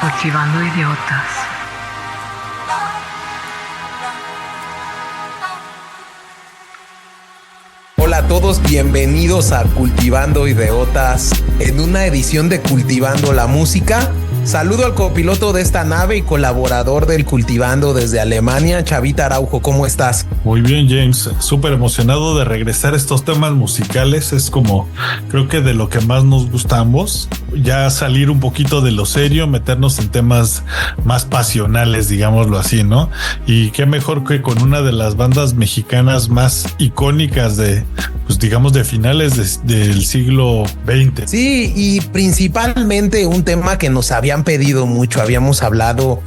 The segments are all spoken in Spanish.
Cultivando idiotas. Hola a todos, bienvenidos a Cultivando Idiotas, en una edición de Cultivando la Música. Saludo al copiloto de esta nave y colaborador del Cultivando desde Alemania, Chavita Araujo, ¿cómo estás? Muy bien, James, súper emocionado de regresar a estos temas musicales. Es como, creo que de lo que más nos gusta a ambos, ya salir un poquito de lo serio, meternos en temas más pasionales, digámoslo así, ¿no? Y qué mejor que con una de las bandas mexicanas más icónicas de, pues digamos, de finales del siglo XX. Sí, y principalmente un tema que nos habían pedido mucho. Habíamos hablado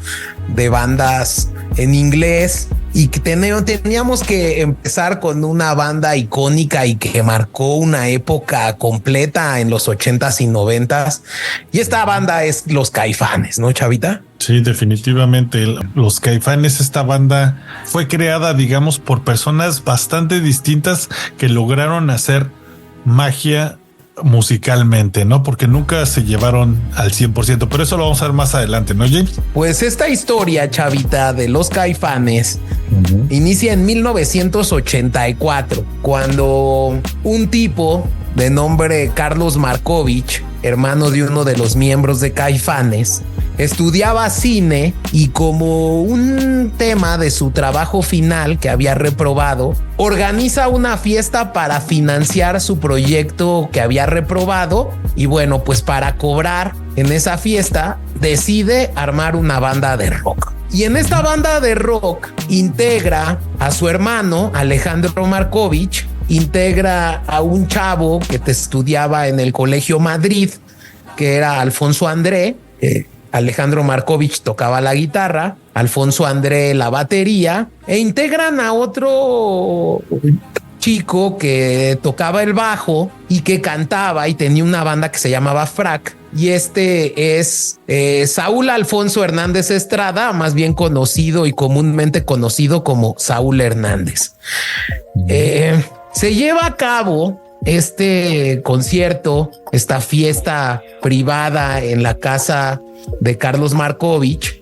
de bandas en inglés y que teníamos que empezar con una banda icónica y que marcó una época completa en los 80s y 90s. Y esta banda es Los Caifanes, ¿no, Chavita? Sí, definitivamente. Los Caifanes, esta banda fue creada, digamos, por personas bastante distintas que lograron hacer magia musicalmente, ¿no? Porque nunca se llevaron al 100%, pero eso lo vamos a ver más adelante, ¿no, James? Pues esta historia, Chavita, de Los Caifanes inicia en 1984, cuando un tipo de nombre Carlos Markovich, hermano de uno de los miembros de Caifanes, estudiaba cine y como un tema de su trabajo final que había reprobado, organiza una fiesta para financiar su proyecto que había reprobado y bueno, pues para cobrar en esa fiesta decide armar una banda de rock. Y en esta banda de rock integra a su hermano Alejandro Markovich, integra a un chavo que estudiaba en el Colegio Madrid, que era Alfonso André. Alejandro Markovich tocaba la guitarra, Alfonso André la batería, e integran a otro chico que tocaba el bajo y que cantaba y tenía una banda que se llamaba Frac. Y este es Saúl Alfonso Hernández Estrada, más bien conocido y comúnmente conocido como Saúl Hernández. Se lleva a cabo este concierto, esta fiesta privada en la casa de Carlos Markovich,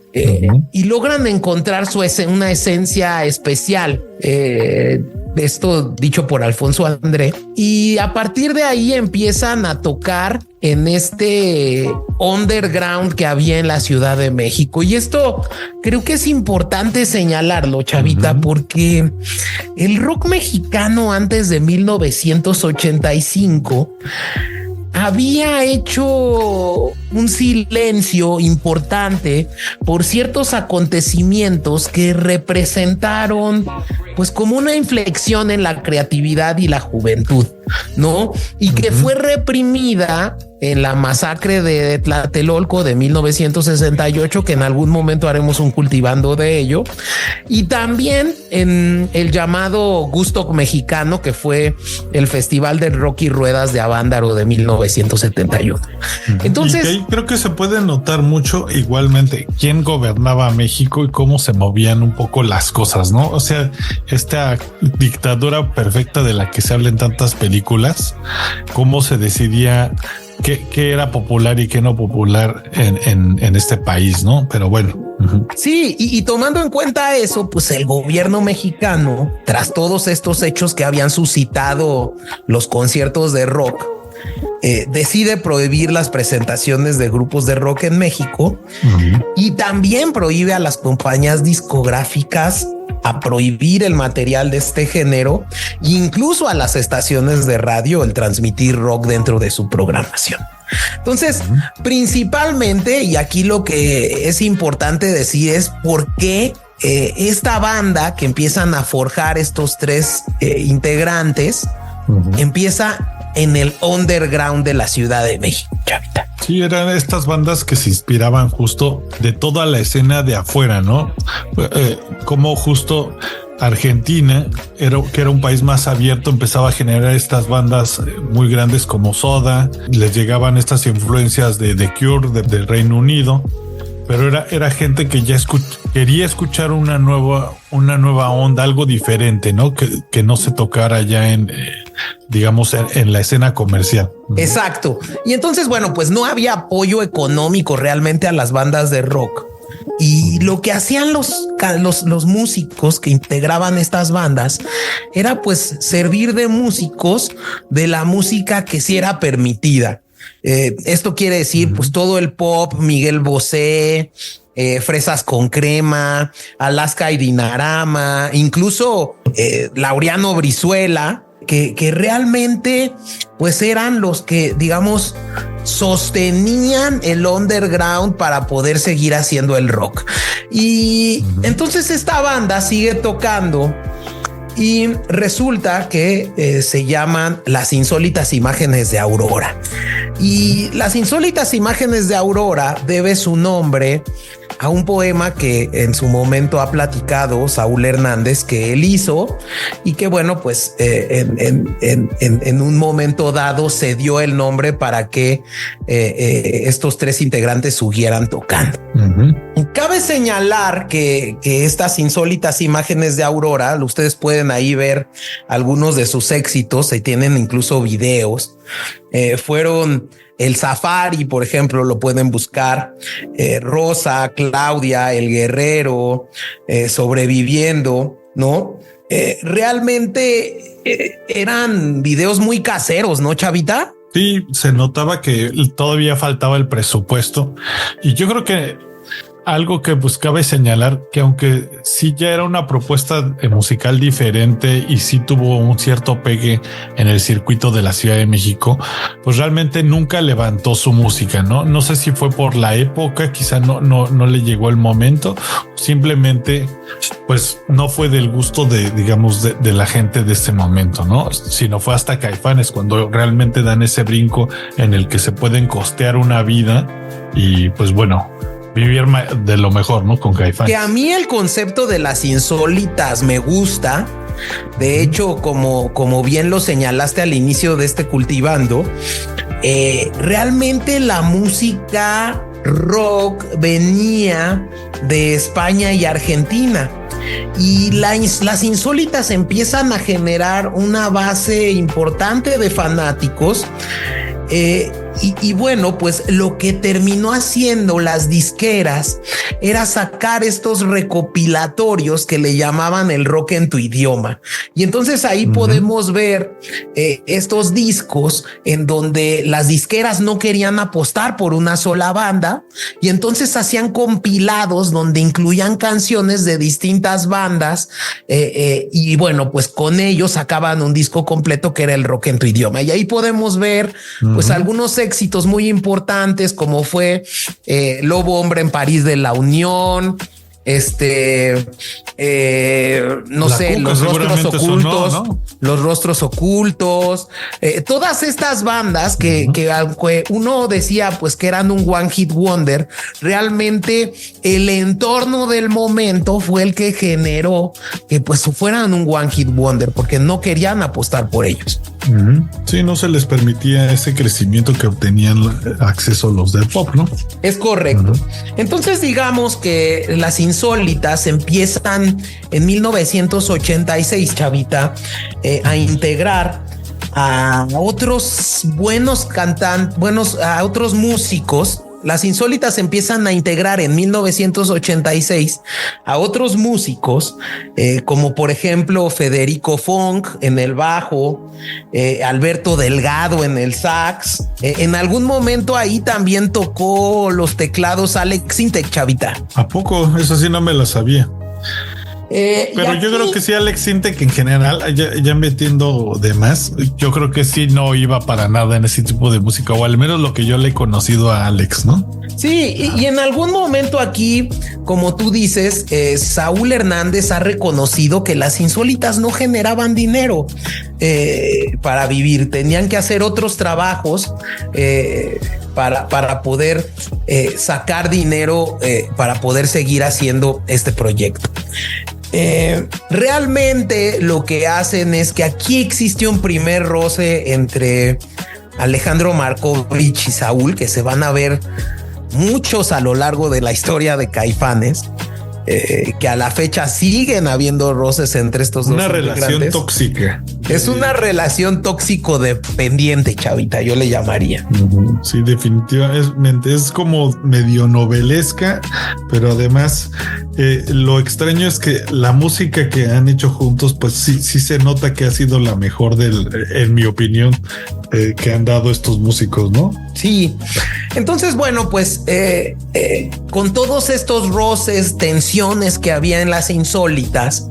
y logran encontrar una esencia especial. Esto dicho por Alfonso André, y a partir de ahí empiezan a tocar en este underground que había en la Ciudad de México. Y esto creo que es importante señalarlo, Chavita, porque el rock mexicano antes de 1985 había hecho un silencio importante por ciertos acontecimientos que representaron pues como una inflexión en la creatividad y la juventud, ¿no? Y que fue reprimida en la masacre de Tlatelolco de 1968, que en algún momento haremos un cultivando de ello, y también en el llamado Gusto Mexicano, que fue el Festival del Rock y Ruedas de Avándaro de 1971. Entonces, y creo que se puede notar mucho igualmente quién gobernaba México y cómo se movían un poco las cosas, ¿no? O sea, esta dictadura perfecta de la que se habla en tantas películas, cómo se decidía qué era popular y qué no popular en este país, ¿no? Pero bueno. Sí, y tomando en cuenta eso, pues el gobierno mexicano, tras todos estos hechos que habían suscitado los conciertos de rock, decide prohibir las presentaciones de grupos de rock en México y también prohíbe a las compañías discográficas a prohibir el material de este género, incluso a las estaciones de radio el transmitir rock dentro de su programación. Entonces, principalmente, y aquí lo que es importante decir es por qué esta banda que empiezan a forjar estos tres integrantes empieza en el underground de la Ciudad de México, Chavita. Sí, eran estas bandas que se inspiraban justo de toda la escena de afuera, ¿no? Como justo Argentina, que era un país más abierto, empezaba a generar estas bandas muy grandes como Soda, les llegaban estas influencias de The Cure, del Reino Unido, pero era gente que ya quería escuchar una nueva onda, algo diferente, ¿no? Que no se tocara ya digamos, en la escena comercial. Exacto. Y entonces, bueno, pues no había apoyo económico realmente a las bandas de rock. Y lo que hacían los músicos que integraban estas bandas era pues servir de músicos de la música que sí era permitida. Esto quiere decir pues todo el pop, Miguel Bosé, Fresas con Crema, Alaska y Dinarama, incluso Laureano Brizuela, que realmente pues eran los que, digamos, sostenían el underground para poder seguir haciendo el rock. Y entonces esta banda sigue tocando y resulta que se llaman Las Insólitas Imágenes de Aurora. Y Las Insólitas Imágenes de Aurora debe su nombre a un poema que en su momento ha platicado Saúl Hernández, que él hizo y que, bueno, pues en un momento dado se dio el nombre para que estos tres integrantes siguieran tocando. Cabe señalar que estas Insólitas Imágenes de Aurora, ustedes pueden ahí ver algunos de sus éxitos, y tienen incluso videos. Fueron El Safari, por ejemplo, lo pueden buscar. Rosa, Claudia, El Guerrero, Sobreviviendo, ¿no? Realmente eran videos muy caseros, ¿no, Chavita? Sí, se notaba que todavía faltaba el presupuesto. Y yo creo que algo que buscaba señalar, que aunque sí ya era una propuesta musical diferente y sí tuvo un cierto pegue en el circuito de la Ciudad de México, pues realmente nunca levantó su música, ¿no? No sé si fue por la época, quizá no le llegó el momento, simplemente pues no fue del gusto de la gente de ese momento, ¿no? Sino fue hasta Caifanes cuando realmente dan ese brinco en el que se pueden costear una vida y pues bueno, vivir de lo mejor, ¿no? Con Caifanes. Que a mí el concepto de Las Insólitas me gusta. De hecho, como bien lo señalaste al inicio de este Cultivando, realmente la música rock venía de España y Argentina. Y las Insólitas empiezan a generar una base importante de fanáticos. Y bueno, pues lo que terminó haciendo las disqueras era sacar estos recopilatorios que le llamaban el rock en tu idioma. Y entonces ahí podemos ver estos discos en donde las disqueras no querían apostar por una sola banda y entonces hacían compilados donde incluían canciones de distintas bandas y bueno, pues con ellos sacaban un disco completo que era el rock en tu idioma. Y ahí podemos ver pues algunos éxitos muy importantes como fue Lobo Hombre en París de la Unión, Los Rostros Ocultos, sonó, ¿no? Los Rostros Ocultos, todas estas bandas que aunque uno decía pues que eran un one hit wonder, realmente el entorno del momento fue el que generó que pues fueran un one hit wonder porque no querían apostar por ellos. Sí, no se les permitía ese crecimiento que obtenían acceso los del pop, ¿no? Es correcto. Entonces digamos que Las Insólitas empiezan en 1986, Chavita, a integrar a otros buenos cantantes, a otros músicos. Las Insólitas empiezan a integrar en 1986 a otros músicos, como por ejemplo Federico Funk en el bajo, Alberto Delgado en el sax. En algún momento ahí también tocó los teclados Alex Intec, Chavita. ¿A poco? Eso sí no me lo sabía. Pero yo creo que sí, Alex Intec en general, ya metiendo de más, yo creo que sí no iba para nada en ese tipo de música, o al menos lo que yo le he conocido a Alex, ¿no? Sí, y en algún momento aquí, como tú dices, Saúl Hernández ha reconocido que Las Insólitas no generaban dinero para vivir, tenían que hacer otros trabajos para poder sacar dinero para poder seguir haciendo este proyecto. Realmente lo que hacen es que aquí existe un primer roce entre Alejandro Markovich y Saúl, que se van a ver muchos a lo largo de la historia de Caifanes, que a la fecha siguen habiendo roces entre estos dos. Una relación tóxica. Es una relación tóxico dependiente, chavita, yo le llamaría. Sí, definitivamente es como medio novelesca, pero además lo extraño es que la música que han hecho juntos, pues sí se nota que ha sido la mejor en mi opinión, que han dado estos músicos, ¿no? Sí. Entonces, bueno, pues con todos estos roces, tensiones que había en las Insólitas,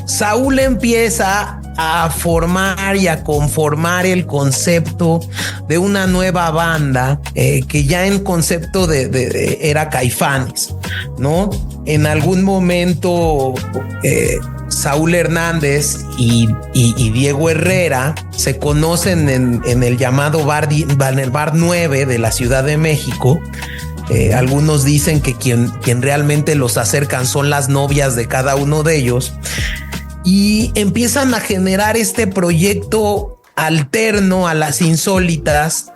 Saúl empieza a formar y a conformar el concepto de una nueva banda que ya en concepto era Caifanes, ¿no? En algún momento Saúl Hernández y Diego Herrera se conocen en el llamado bar 9 de la Ciudad de México. Algunos dicen que quien realmente los acercan son las novias de cada uno de ellos y empiezan a generar este proyecto alterno a las Insólitas.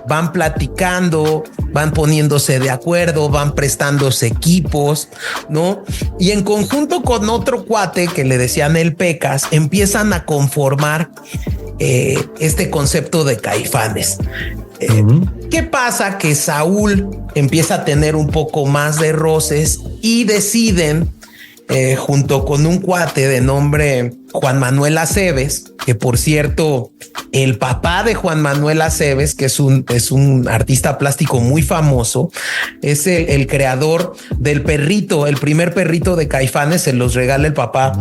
Van platicando, van poniéndose de acuerdo, van prestándose equipos, ¿no? Y en conjunto con otro cuate que le decían el Pecas, empiezan a conformar este concepto de Caifanes. ¿Qué pasa? Que Saúl empieza a tener un poco más de roces y deciden, junto con un cuate de nombre Juan Manuel Aceves, que por cierto, el papá de Juan Manuel Aceves, que es un artista plástico muy famoso, es el creador del perrito, el primer perrito de Caifanes, se los regala el papá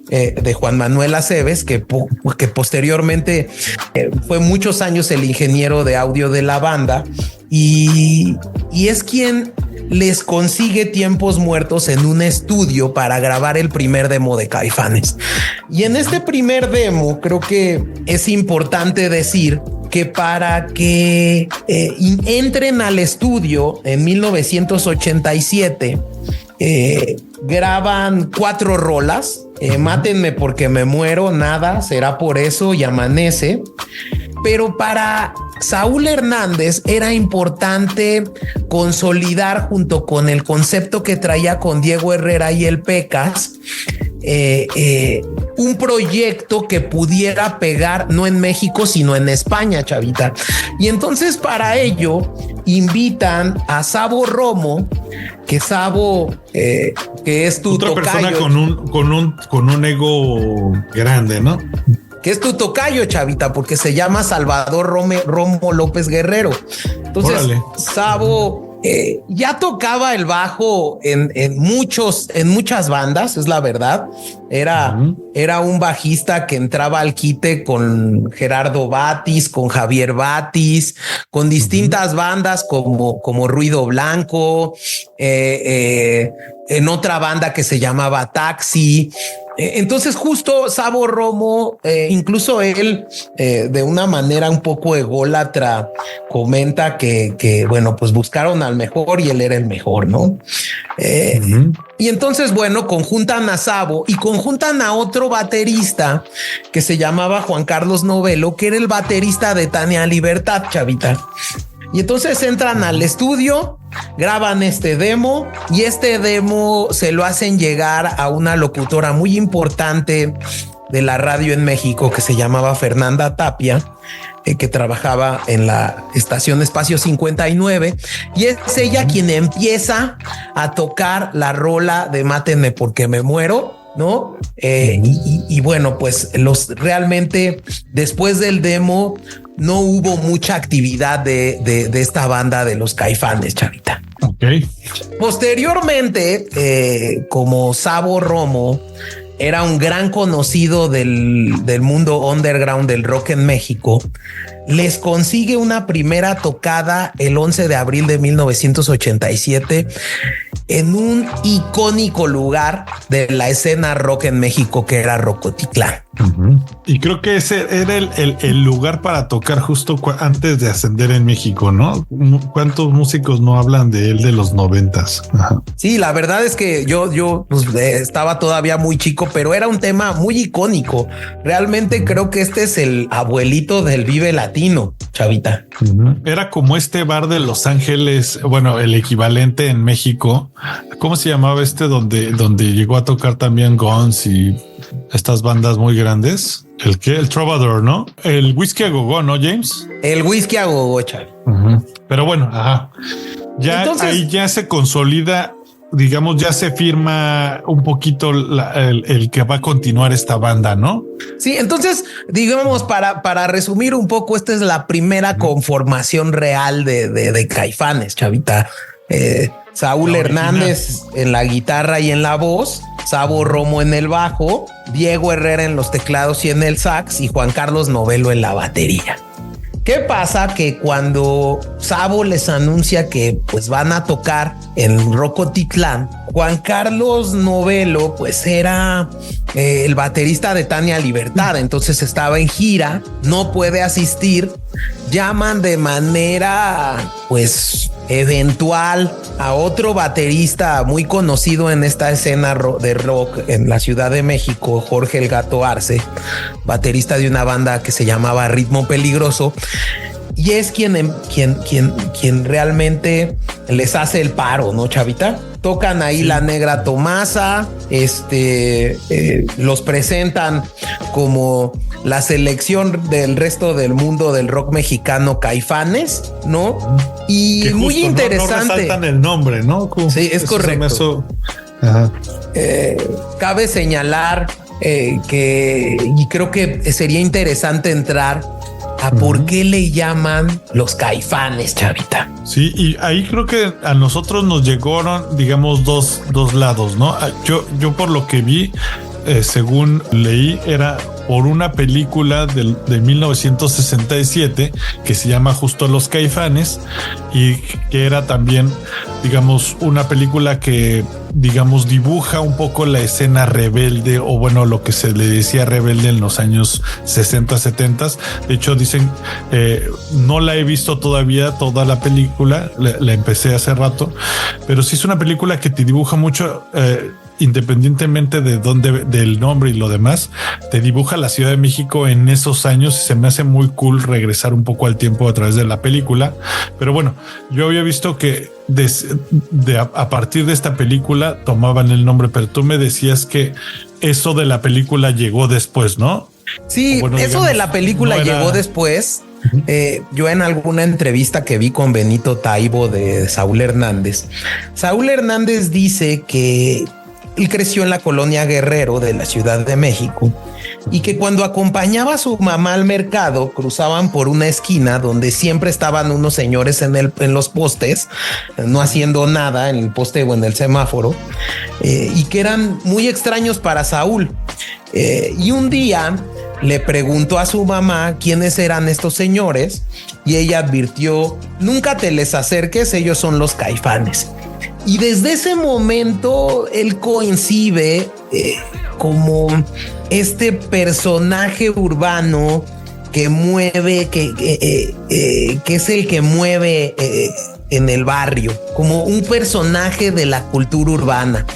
de Juan Manuel Aceves, que posteriormente fue muchos años el ingeniero de audio de la banda y es quien les consigue Tiempos Muertos en un estudio para grabar el primer demo de Caifanes. Y en este primer demo creo que es importante decir que para que entren al estudio en 1987 graban 4 rolas. Mátenme porque me muero, nada, será por eso y amanece. Pero para Saúl Hernández era importante consolidar, junto con el concepto que traía con Diego Herrera y el Pecas, un proyecto que pudiera pegar no en México sino en España, chavita. Y entonces para ello invitan a Sabo Romo, que Sabo que es tu otra tocayo, persona con un ego grande, ¿no? Que es tu tocayo, chavita, porque se llama Salvador Romo López Guerrero. Entonces, órale. Sabo ya tocaba el bajo en muchas bandas, es la verdad. Era un bajista que entraba al quite con Gerardo Batis, con Javier Batis, con distintas bandas como Ruido Blanco, en otra banda que se llamaba Taxi. Entonces justo Sabo Romo, incluso él de una manera un poco ególatra comenta que bueno, pues buscaron al mejor y él era el mejor, ¿no? Y entonces, bueno, conjuntan a Sabo y conjuntan a otro baterista que se llamaba Juan Carlos Novelo, que era el baterista de Tania Libertad, chavita. Y entonces entran al estudio, graban este demo y este demo se lo hacen llegar a una locutora muy importante de la radio en México que se llamaba Fernanda Tapia, que trabajaba en la estación Espacio 59, y es ella quien empieza a tocar la rola de Mátenme porque me muero, ¿no? Y bueno, pues realmente después del demo no hubo mucha actividad de esta banda de los Caifanes, chavita. Okay. Posteriormente, como Sabo Romo era un gran conocido del mundo underground del rock en México, les consigue una primera tocada el 11 de abril de 1987 en un icónico lugar de la escena rock en México, que era Rocotitlán. Y creo que ese era el lugar para tocar justo antes de ascender en México, ¿no? ¿Cuántos músicos no hablan de él de los 90s? Sí, la verdad es que yo pues, estaba todavía muy chico, pero era un tema muy icónico. Realmente creo que este es el abuelito del Vive Latino latino, chavita. Era como este bar de Los Ángeles, bueno, el equivalente en México. ¿Cómo se llamaba donde llegó a tocar también Guns y estas bandas muy grandes? El Trovador, ¿no? El Whisky a Go-Go, ¿no, James? El Whisky a Go-Go, chavi. Pero bueno, ya entonces, ahí ya se consolida, digamos, ya se firma un poquito el que va a continuar esta banda, ¿no? Sí, entonces, digamos, para resumir un poco, esta es la primera conformación real de Caifanes, chavita. Saúl Hernández en la guitarra y en la voz, Sabo Romo en el bajo, Diego Herrera en los teclados y en el sax y Juan Carlos Novelo en la batería. ¿Qué pasa? Que cuando Sabo les anuncia que pues van a tocar en Rocotitlán, Juan Carlos Novelo pues era el baterista de Tania Libertad, entonces estaba en gira, no puede asistir, llaman de manera pues eventual a otro baterista muy conocido en esta escena de rock en la Ciudad de México, Jorge El Gato Arce, baterista de una banda que se llamaba Ritmo Peligroso, y es quien realmente les hace el paro, ¿no, chavita? Tocan ahí La Negra Tomasa, los presentan como la selección del resto del mundo del rock mexicano Caifanes, ¿no? Y que muy interesante. No resaltan el nombre, ¿no? Sí, es correcto. Cabe señalar que, y creo que sería interesante entrar a por qué le llaman los Caifanes, chavita. Sí, y ahí creo que a nosotros nos llegaron, digamos, dos lados, ¿no? Yo por lo que vi, según leí, era por una película de 1967 que se llama justo Los Caifanes y que era también, digamos, una película que, digamos, dibuja un poco la escena rebelde, o bueno, lo que se le decía rebelde en los años 60, 70. De hecho, dicen, no la he visto todavía toda la película, la empecé hace rato, pero sí es una película que te dibuja mucho, independientemente de del nombre y lo demás, te dibuja la Ciudad de México en esos años y se me hace muy cool regresar un poco al tiempo a través de la película. Pero bueno, yo había visto que a partir de esta película tomaban el nombre, pero tú me decías que eso de la película llegó después, ¿no? Sí, bueno, eso digamos, de la película llegó después. Yo en alguna entrevista que vi con Benito Taibo de Saúl Hernández dice que él creció en la colonia Guerrero de la Ciudad de México y que cuando acompañaba a su mamá al mercado cruzaban por una esquina donde siempre estaban unos señores en los postes, no haciendo nada en el poste o en el semáforo, y que eran muy extraños para Saúl. Y un día le preguntó a su mamá quiénes eran estos señores y ella advirtió: nunca te les acerques, ellos son los Caifanes. Y desde ese momento él coincide como este personaje urbano que mueve, que es el que mueve en el barrio, como un personaje de la cultura urbana.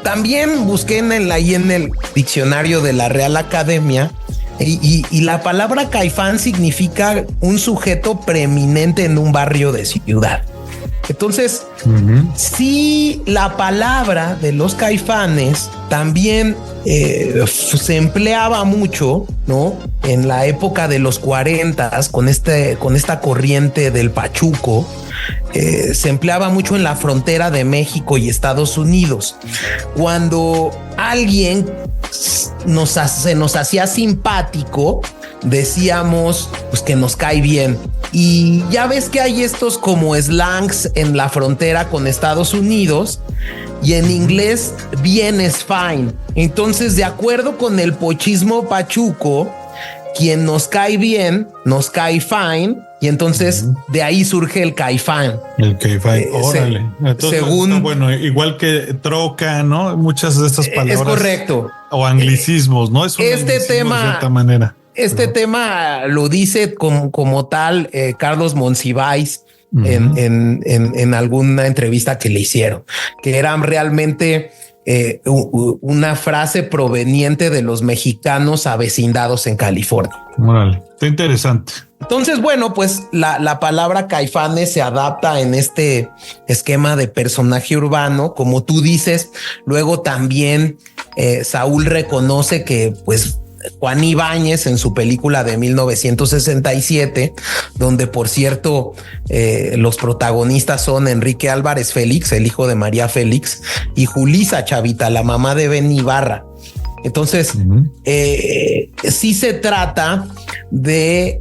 También busqué ahí en el diccionario de la Real Academia y la palabra Caifán significa un sujeto preeminente en un barrio de ciudad. Entonces, sí, la palabra de los Caifanes también se empleaba mucho, ¿no? En la época de los 40s, con esta corriente del pachuco, se empleaba mucho en la frontera de México y Estados Unidos. Cuando alguien se nos hacía simpático, decíamos pues que nos cae bien. Y ya ves que hay estos como slangs en la frontera con Estados Unidos y en inglés bien es fine. Entonces, de acuerdo con el pochismo pachuco, quien nos cae bien, nos cae fine. Y entonces de ahí surge el Caifán. El Caifán, órale. Entonces, según, bueno, igual que troca, ¿no? Muchas de estas palabras. Es correcto. O anglicismos, ¿no? Es un anglicismo de cierta manera. Este tema lo dice como tal Carlos Monsiváis en alguna entrevista que le hicieron, que eran realmente una frase proveniente de los mexicanos avecindados en California. Órale, está interesante. Entonces, bueno, pues la palabra Caifanes se adapta en este esquema de personaje urbano, como tú dices. Luego también Saúl reconoce que pues Juan Ibáñez en su película de 1967, donde por cierto los protagonistas son Enrique Álvarez Félix, el hijo de María Félix, y Julisa Chavita, la mamá de Ben Ibarra. Entonces, sí se trata de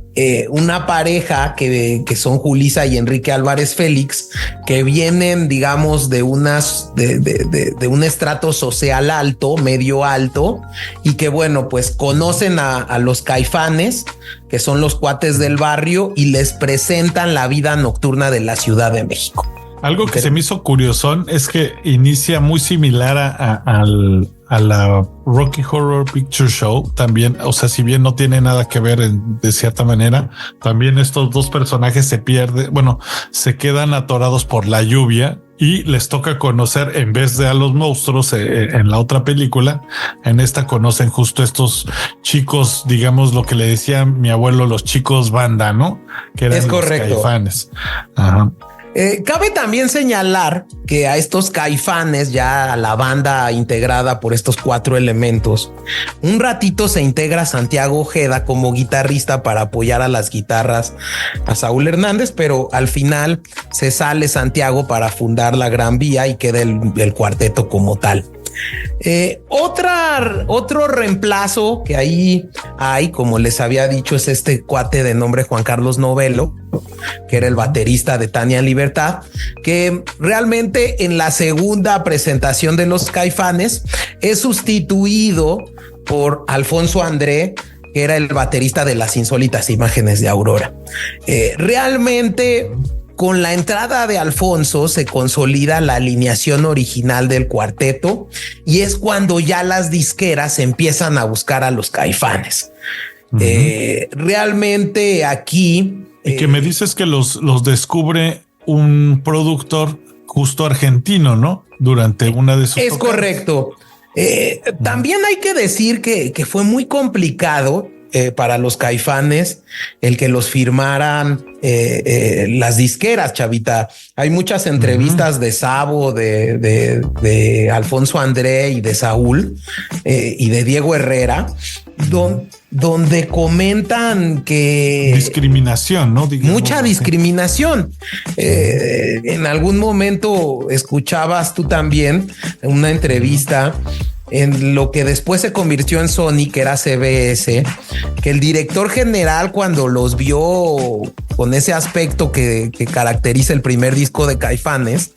una pareja que son Julisa y Enrique Álvarez Félix, que vienen, digamos, de de un estrato social alto, medio alto, y que, bueno, pues conocen a los Caifanes, que son los cuates del barrio, y les presentan la vida nocturna de la Ciudad de México. Algo que se me hizo curiosón es que inicia muy similar a la Rocky Horror Picture Show también. O sea, si bien no tiene nada que ver de cierta manera, también estos dos personajes se quedan atorados por la lluvia y les toca conocer, en vez de a los monstruos en la otra película, en esta conocen justo estos chicos, digamos lo que le decía mi abuelo, los chicos banda, ¿no? Que eran los Caifanes. Ajá. Cabe también señalar que a estos Caifanes, ya a la banda integrada por estos 4 elementos, un ratito se integra Santiago Ojeda como guitarrista para apoyar a las guitarras a Saúl Hernández, pero al final se sale Santiago para fundar la Gran Vía y queda el cuarteto como tal. Otro reemplazo que ahí hay, como les había dicho, es este cuate de nombre Juan Carlos Novelo, que era el baterista de Tania Libertad, que realmente en la segunda presentación de los Caifanes es sustituido por Alfonso André, que era el baterista de Las Insólitas Imágenes de Aurora. Realmente, con la entrada de Alfonso se consolida la alineación original del cuarteto y es cuando ya las disqueras empiezan a buscar a los Caifanes. Realmente aquí... Y que me dices que los descubre un productor justo argentino, ¿no? Durante una de sus... Es correcto. También hay que decir que fue muy complicado para los Caifanes el que los firmaran las disqueras, Chavita. Hay muchas entrevistas de Sabo, de Alfonso André y de Saúl y de Diego Herrera, donde comentan que discriminación, ¿no? Digamos, mucha discriminación. En algún momento escuchabas tú también una entrevista en lo que después se convirtió en Sony, que era CBS, que el director general, cuando los vio con ese aspecto que caracteriza el primer disco de Caifanes,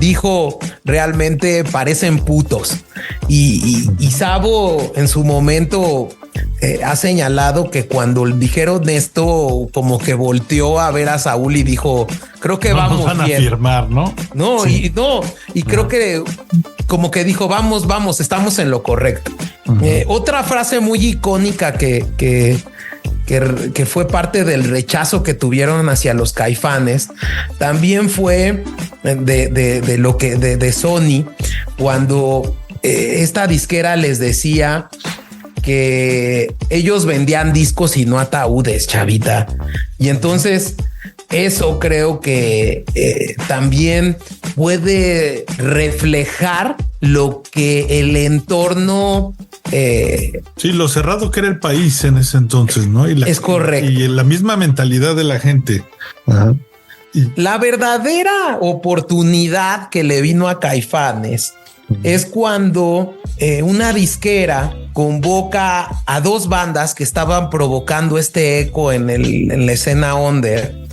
dijo, realmente parecen putos. Y Sabo en su momento ha señalado que cuando dijeron esto, como que volteó a ver a Saúl y dijo, creo que vamos van bien. A firmar, ¿no? No, sí. Y creo que como que dijo, vamos, estamos en lo correcto. Otra frase muy icónica que fue parte del rechazo que tuvieron hacia los Caifanes, también fue de Sony, cuando esta disquera les decía que ellos vendían discos y no ataúdes, Chavita. Y entonces eso creo que también puede reflejar lo que el entorno... sí, lo cerrado que era el país en ese entonces, ¿no? Es correcto. Y la misma mentalidad de la gente. La verdadera oportunidad que le vino a Caifanes es cuando una disquera convoca a 2 bandas que estaban provocando este eco en la escena under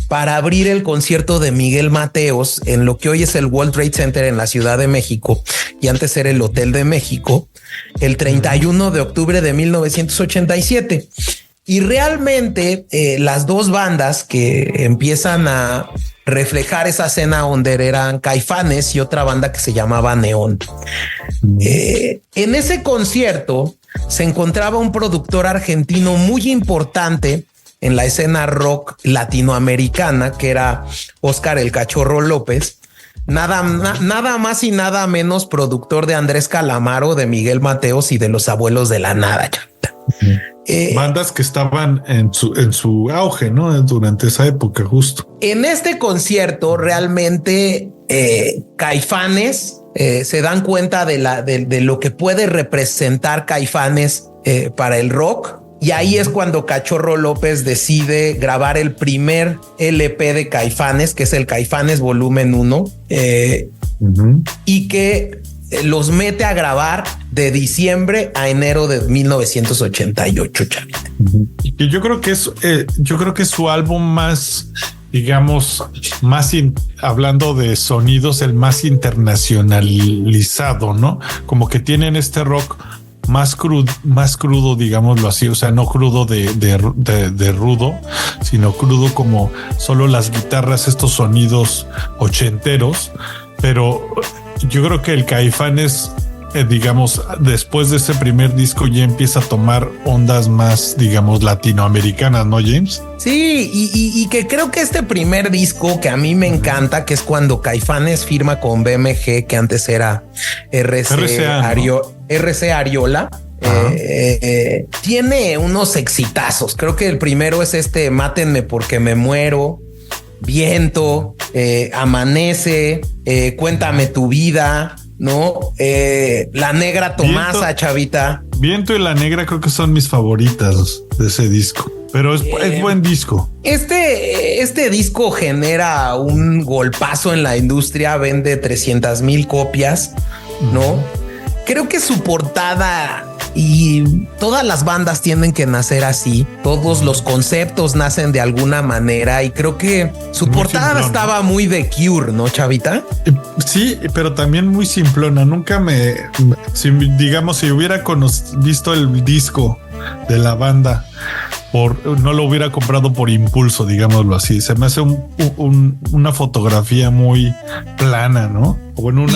para abrir el concierto de Miguel Mateos en lo que hoy es el World Trade Center en la Ciudad de México y antes era el Hotel de México, el 31 de octubre de 1987. Y realmente las 2 bandas que empiezan a reflejar esa escena under eran Caifanes y otra banda que se llamaba Neón. En ese concierto se encontraba un productor argentino muy importante en la escena rock latinoamericana, que era Oscar el Cachorro López, nada más y nada menos productor de Andrés Calamaro, de Miguel Mateos y de Los Abuelos de la Nada. Bandas que estaban en su auge, ¿no? Durante esa época, justo. En este concierto, realmente Caifanes se dan cuenta de lo que puede representar Caifanes para el rock. Y ahí es cuando Cachorro López decide grabar el primer LP de Caifanes, que es el Caifanes Volumen 1, y que los mete a grabar de diciembre a enero de 1988, chavita. Y que yo creo que es su álbum más, digamos, hablando de sonidos, el más internacionalizado, ¿no? Como que tienen este rock más crudo, digámoslo así, o sea, no crudo de rudo, sino crudo como solo las guitarras, estos sonidos ochenteros, pero yo creo que el Caifanes, digamos, después de ese primer disco ya empieza a tomar ondas más, digamos, latinoamericanas, ¿no, James? Sí, y que creo que este primer disco que a mí me encanta, que es cuando Caifanes firma con BMG, que antes era RCA Ariola, tiene unos exitazos. Creo que el primero es este Mátenme porque me muero, Viento, Amanece, Cuéntame tu vida, ¿no? La Negra Tomasa, Viento, chavita. Viento y La Negra creo que son mis favoritas de ese disco. Pero es buen disco. Este disco genera un golpazo en la industria, vende 300,000 copias, ¿no? Creo que su portada, y todas las bandas tienen que nacer así, todos los conceptos nacen de alguna manera, y creo que su muy portada simplona. Estaba muy de Cure, ¿no, chavita? Sí, pero también muy simplona. Nunca si hubiera visto el disco de la banda, no lo hubiera comprado por impulso, digámoslo así. Se me hace una fotografía muy plana, ¿no?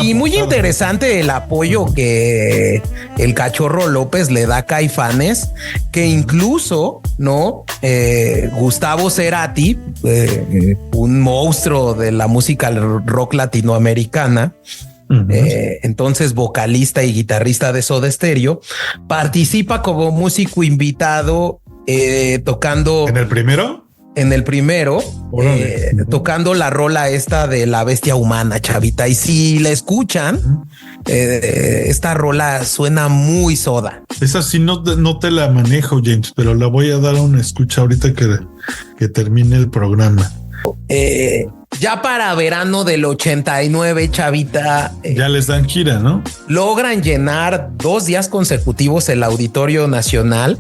Y muy interesante el apoyo que el Cachorro López le da a Caifanes, que incluso, ¿no? Gustavo Cerati, un monstruo de la música rock latinoamericana, entonces vocalista y guitarrista de Soda Stereo, participa como músico invitado tocando ¿En el primero? Tocando la rola esta de La Bestia Humana, chavita. Y si la escuchan, esta rola suena muy Soda. Esa sí no te la manejo, James, pero la voy a dar a una escucha ahorita que termine el programa. Ya para verano del 89, chavita, ya les dan gira, ¿no? Logran llenar 2 días consecutivos el Auditorio Nacional.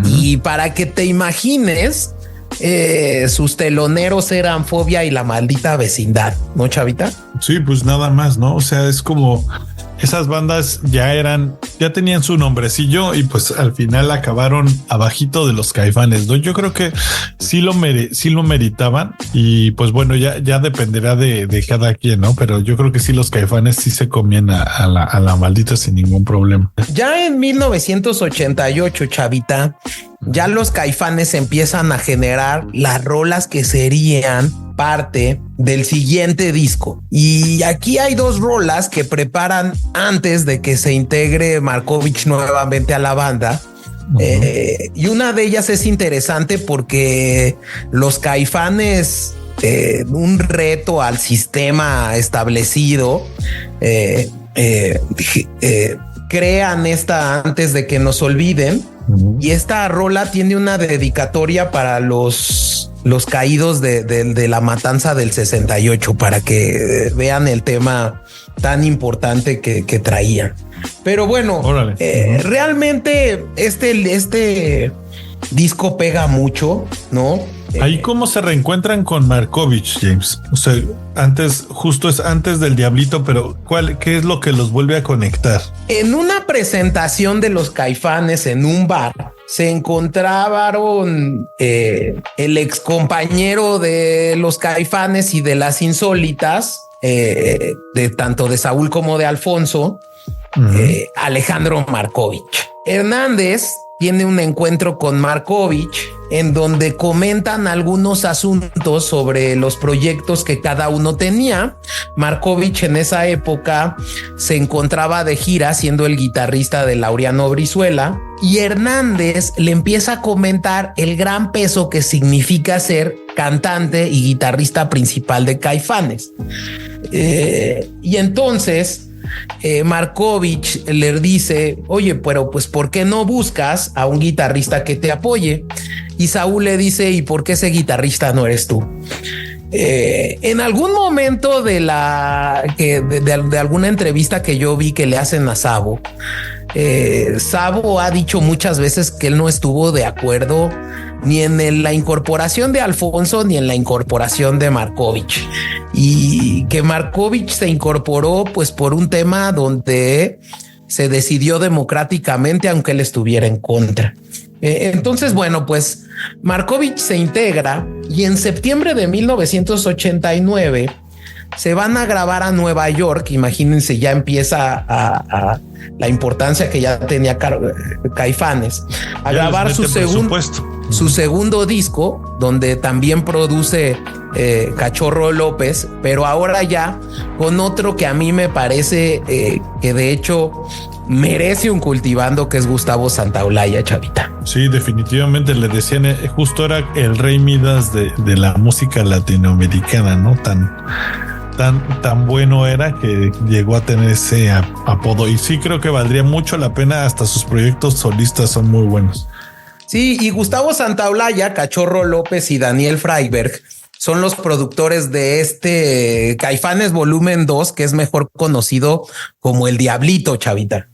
Y para que te imagines, sus teloneros eran Fobia y La Maldita Vecindad, ¿no, chavita? Sí, pues nada más, ¿no? O sea, es como esas bandas ya tenían su nombrecillo y pues al final acabaron abajito de los Caifanes, ¿no? Yo creo que sí lo meritaban, y pues bueno, ya dependerá de cada quien, ¿no? Pero yo creo que sí, los Caifanes sí se comían a la Maldita sin ningún problema. Ya en 1988, chavita, ya los Caifanes empiezan a generar las rolas que serían parte del siguiente disco. Y aquí hay 2 rolas que preparan antes de que se integre Markovich nuevamente a la banda. Y una de ellas es interesante porque los Caifanes, un reto al sistema establecido, crean esta Antes de que nos olviden. Y esta rola tiene una dedicatoria para los caídos de la matanza del 68, para que vean el tema tan importante que traían. Pero bueno, realmente este disco pega mucho, ¿no? Ahí cómo se reencuentran con Markovich, James. O sea, justo es antes del Diablito, pero ¿qué es lo que los vuelve a conectar? En una presentación de los Caifanes en un bar, se encontraron el ex compañero de los Caifanes y de las Insólitas, de tanto de Saúl como de Alfonso, Alejandro Markovich. Hernández tiene un encuentro con Markovich en donde comentan algunos asuntos sobre los proyectos que cada uno tenía. Markovich en esa época se encontraba de gira siendo el guitarrista de Laureano Brizuela, y Hernández le empieza a comentar el gran peso que significa ser cantante y guitarrista principal de Caifanes. Y entonces Markovich le dice, oye, pero pues ¿por qué no buscas a un guitarrista que te apoye? Y Saúl le dice, ¿y por qué ese guitarrista no eres tú? En algún momento de alguna entrevista que yo vi que le hacen a Sabo, Sabo ha dicho muchas veces que él no estuvo de acuerdo ni en la incorporación de Alfonso ni en la incorporación de Markovich, y que Markovich se incorporó pues por un tema donde se decidió democráticamente, aunque él estuviera en contra. Entonces, bueno, pues Markovich se integra y en septiembre de 1989 se van a grabar a Nueva York. Imagínense, ya empieza a la importancia que ya tenía Caifanes, a ya grabar su segundo disco, donde también produce Cachorro López, pero ahora ya con otro que a mí me parece que de hecho merece un cultivando, que es Gustavo Santaolalla, chavita. Sí, definitivamente le decían, justo era el rey Midas de la música latinoamericana, ¿no? Tan bueno era que llegó a tener ese apodo, y sí creo que valdría mucho la pena, hasta sus proyectos solistas son muy buenos. Sí, y Gustavo Santaolalla, Cachorro López y Daniel Freiberg son los productores de este Caifanes Volumen 2, que es mejor conocido como El Diablito, chavita.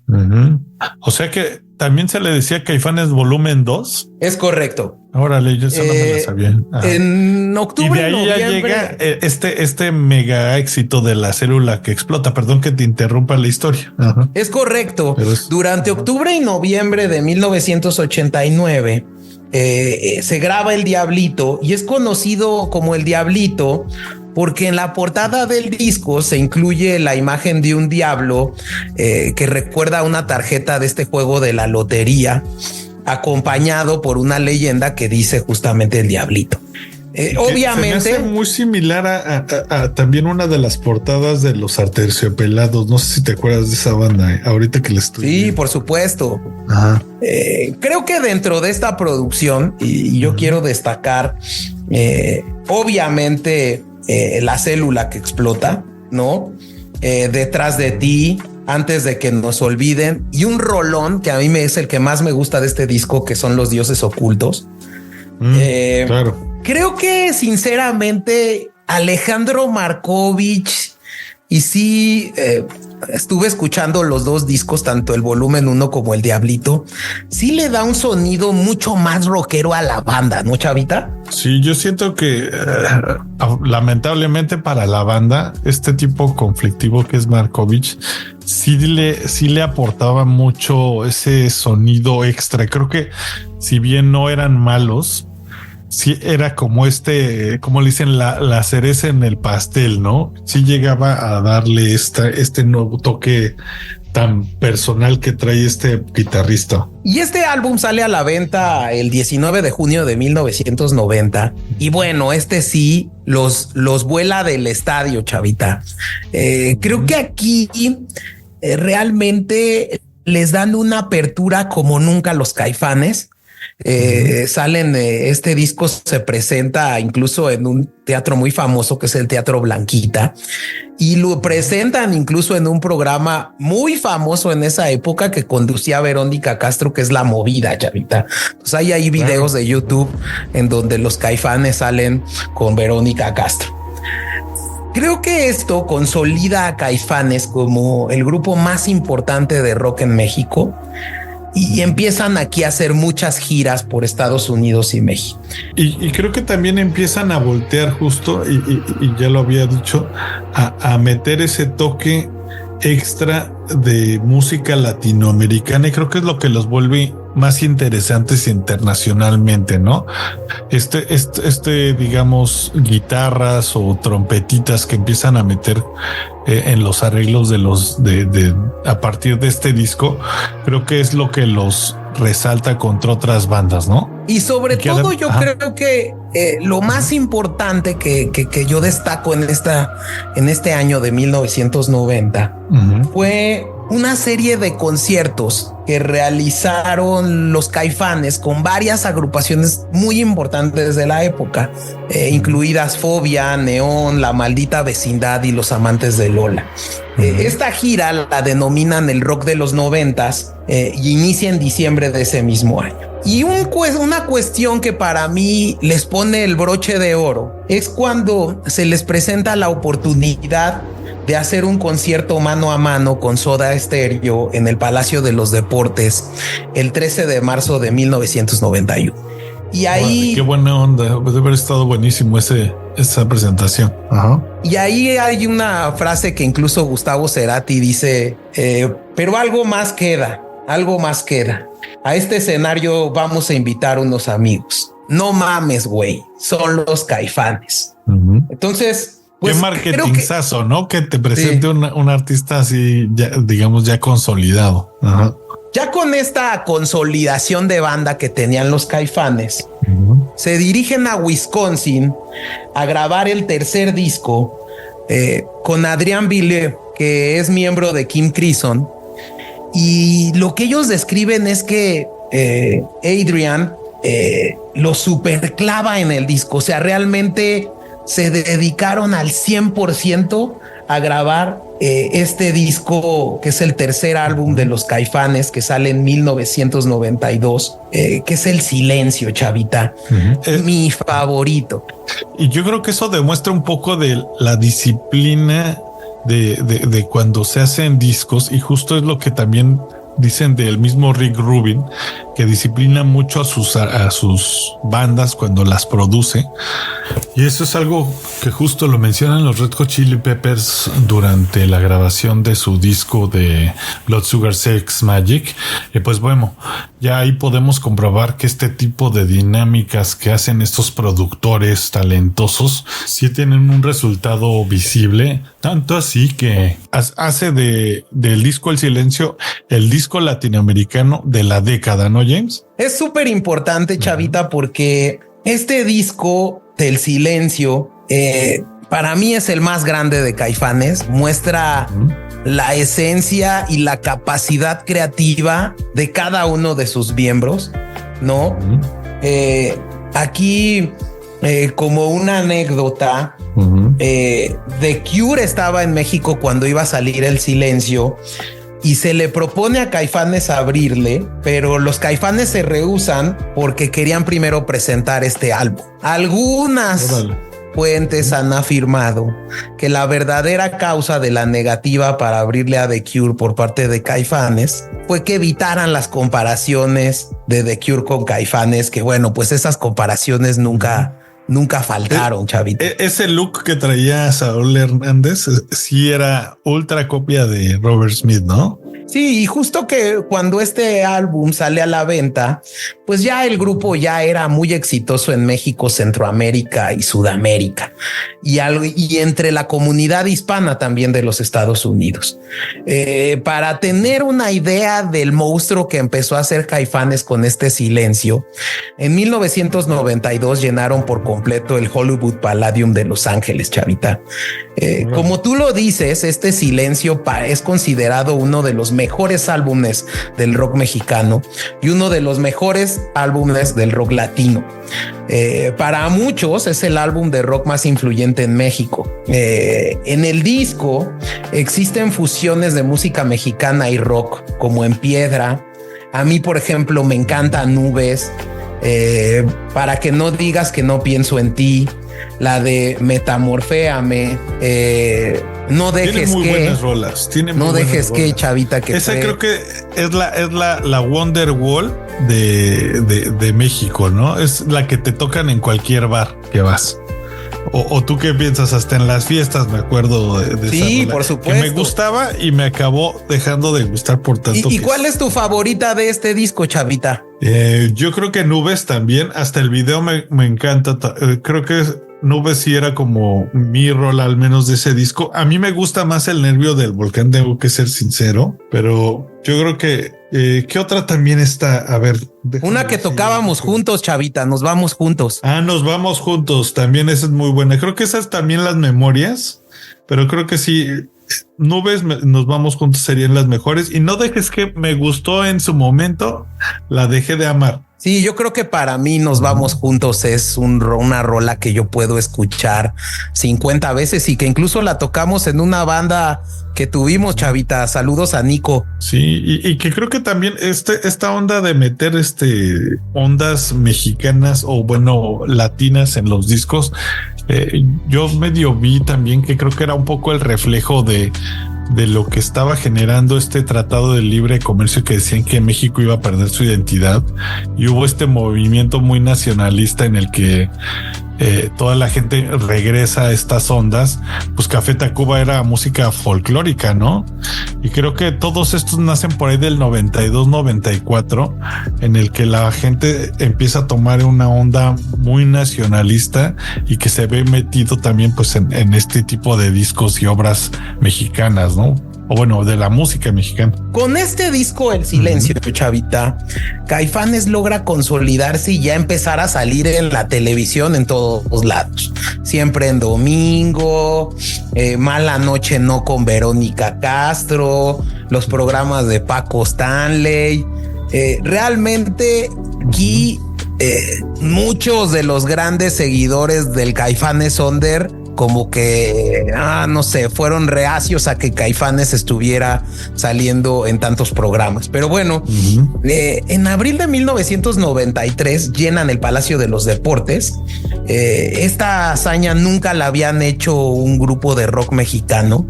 O sea que también se le decía Caifanes Volumen 2. Es correcto. Órale, yo eso no me lo sabía. En octubre, y de ahí ya llega este mega éxito de La Célula que Explota. Perdón que te interrumpa la historia. Ajá. Es correcto. Durante octubre y noviembre de 1989 se graba El Diablito, y es conocido como El Diablito porque en la portada del disco se incluye la imagen de un diablo que recuerda una tarjeta de este juego de la lotería, acompañado por una leyenda que dice justamente El Diablito. Obviamente se me hace muy similar a también una de las portadas de Los Aterciopelados. No sé si te acuerdas de esa banda, ahorita que le estoy sí viendo. Por supuesto. Ajá. Creo que dentro de esta producción, y yo quiero destacar obviamente La Célula que Explota, ¿no? Detrás de ti, Antes de que nos olviden, y un rolón que a mí es el que más me gusta de este disco, que son Los Dioses Ocultos. Claro. Creo que sinceramente Alejandro Markovich, y sí, estuve escuchando los dos discos, tanto el Volumen 1 como El Diablito, sí le da un sonido mucho más rockero a la banda, ¿no, chavita? Sí, yo siento que lamentablemente para la banda, este tipo conflictivo que es Markovich, sí le aportaba mucho ese sonido extra. Creo que si bien no eran malos, sí era como como le dicen, la cereza en el pastel, ¿no? Sí llegaba a darle este nuevo toque tan personal que trae este guitarrista. Y este álbum sale a la venta el 19 de junio de 1990. Y bueno, este sí los vuela del estadio, chavita. Creo que aquí realmente les dan una apertura como nunca los Caifanes. Salen, este disco se presenta incluso en un teatro muy famoso que es el Teatro Blanquita, y lo presentan incluso en un programa muy famoso en esa época que conducía Verónica Castro, que es La Movida, chavita. Pues hay ahí videos de YouTube en donde los Caifanes salen con Verónica Castro. Creo que esto consolida a Caifanes como el grupo más importante de rock en México, y empiezan aquí a hacer muchas giras por Estados Unidos y México. Y creo que también empiezan a voltear justo, y ya lo había dicho, a meter ese toque extra de música latinoamericana, y creo que es lo que los vuelve más interesantes internacionalmente, ¿no? Digamos, guitarras o trompetitas que empiezan a meter en los arreglos a partir de este disco, creo que es lo que los resalta contra otras bandas, ¿no? Y sobre todo yo creo que lo más importante que yo destaco en este año de 1990 fue una serie de conciertos que realizaron los Caifanes con varias agrupaciones muy importantes de la época, incluidas Fobia, Neón, La Maldita Vecindad y Los Amantes de Lola. Esta gira la denominan el rock de los 90s y inicia en diciembre de ese mismo año. Y una cuestión que para mí les pone el broche de oro es cuando se les presenta la oportunidad de hacer un concierto mano a mano con Soda Stereo en el Palacio de los Deportes el 13 de marzo de 1991. Y ahí... Qué buena onda, debe haber estado buenísimo esa presentación. Ajá. Y ahí hay una frase que incluso Gustavo Cerati dice, pero algo más queda. A este escenario vamos a invitar unos amigos. No mames, güey, son los Caifanes. Entonces... Pues qué marketingazo, ¿no? Que te presente un artista así, ya, digamos, ya consolidado. Ajá. Ya con esta consolidación de banda que tenían los Caifanes, se dirigen a Wisconsin a grabar el tercer disco con Adrián Villeneuve, que es miembro de King Crimson. Y lo que ellos describen es que Adrian lo superclava en el disco. O sea, realmente se dedicaron al 100% a grabar este disco, que es el tercer álbum de los Caifanes, que sale en 1992, que es El Silencio, chavita. Mi favorito. Y yo creo que eso demuestra un poco de la disciplina de cuando se hacen discos, y justo es lo que también dicen del mismo Rick Rubin, que disciplina mucho a sus bandas cuando las produce. Y eso es algo que justo lo mencionan los Red Hot Chili Peppers durante la grabación de su disco de Blood Sugar Sex Magic. Y pues bueno, ya ahí podemos comprobar que este tipo de dinámicas que hacen estos productores talentosos sí tienen un resultado visible, tanto así que hace del disco El Silencio el disco latinoamericano de la década, ¿no, James? Es súper importante, chavita, porque este disco del Silencio para mí es el más grande de Caifanes. Muestra la esencia y la capacidad creativa de cada uno de sus miembros, ¿no? Aquí, como una anécdota, The Cure estaba en México cuando iba a salir El Silencio y se le propone a Caifanes abrirle, pero los Caifanes se rehúsan porque querían primero presentar este álbum. Algunas fuentes han afirmado que la verdadera causa de la negativa para abrirle a The Cure por parte de Caifanes fue que evitaran las comparaciones de The Cure con Caifanes, que bueno, pues esas comparaciones nunca faltaron, chavito. Ese look que traía Saúl Hernández sí era ultra copia de Robert Smith, ¿no? Sí, y justo que cuando este álbum sale a la venta, pues ya el grupo ya era muy exitoso en México, Centroamérica y Sudamérica, y entre la comunidad hispana también de los Estados Unidos. Para tener una idea del monstruo que empezó a hacer Caifanes con este Silencio, en 1992 llenaron por completo el Hollywood Palladium de Los Ángeles, chavita. Como tú lo dices, este Silencio es considerado uno de los mejores álbumes del rock mexicano y uno de los mejores álbumes del rock latino. Para muchos es el álbum de rock más influyente en México. En el disco existen fusiones de música mexicana y rock, como En Piedra. A mí, por ejemplo, me encanta Nubes, Para que no digas que no pienso en ti, la de Metamorféame, No dejes muy que buenas rolas. No dejes que, chavita, que esa creo que es la Wonderwall de México, ¿no? Es la que te tocan en cualquier bar que vas. O tú qué piensas, hasta en las fiestas me acuerdo de sí, esa rola, por supuesto, que me gustaba y me acabó dejando de gustar por tanto. ¿Y cuál es tu favorita de este disco, chavita? Yo creo que Nubes también, hasta el video me encanta. Creo que Nubes sí era como mi rol, al menos de ese disco. A mí me gusta más El Nervio del Volcán, tengo que ser sincero, pero yo creo que ¿qué otra también está? A ver, una que tocábamos juntos, chavita, nos vamos juntos. Ah, nos vamos juntos. También esa es muy buena. Creo que esas también las memorias, pero creo que sí. Nubes, nos vamos juntos serían las mejores. Y no dejes que me gustó en su momento, la dejé de amar. Sí, yo creo que para mí Nos vamos juntos es una rola que yo puedo escuchar 50 veces y que incluso la tocamos en una banda que tuvimos, chavita. Saludos a Nico. Sí, y que creo que también esta onda de meter ondas mexicanas o bueno, latinas en los discos, yo medio vi también que creo que era un poco el reflejo de lo que estaba generando este tratado de libre comercio, que decían que México iba a perder su identidad, y hubo este movimiento muy nacionalista en el que toda la gente regresa a estas ondas. Pues Café Tacuba era música folclórica, ¿no? Y creo que todos estos nacen por ahí del 92, 94, en el que la gente empieza a tomar una onda muy nacionalista y que se ve metido también pues en este tipo de discos y obras mexicanas, ¿no? O bueno, de la música mexicana. Con este disco, El Silencio, chavita, Caifanes logra consolidarse y ya empezar a salir en la televisión en todos lados. Siempre en domingo, Mala Noche No con Verónica Castro, los programas de Paco Stanley. Realmente aquí muchos de los grandes seguidores del Caifanes Under como que, no sé, fueron reacios a que Caifanes estuviera saliendo en tantos programas. Pero bueno, en abril de 1993 llenan el Palacio de los Deportes. Esta hazaña nunca la habían hecho un grupo de rock mexicano.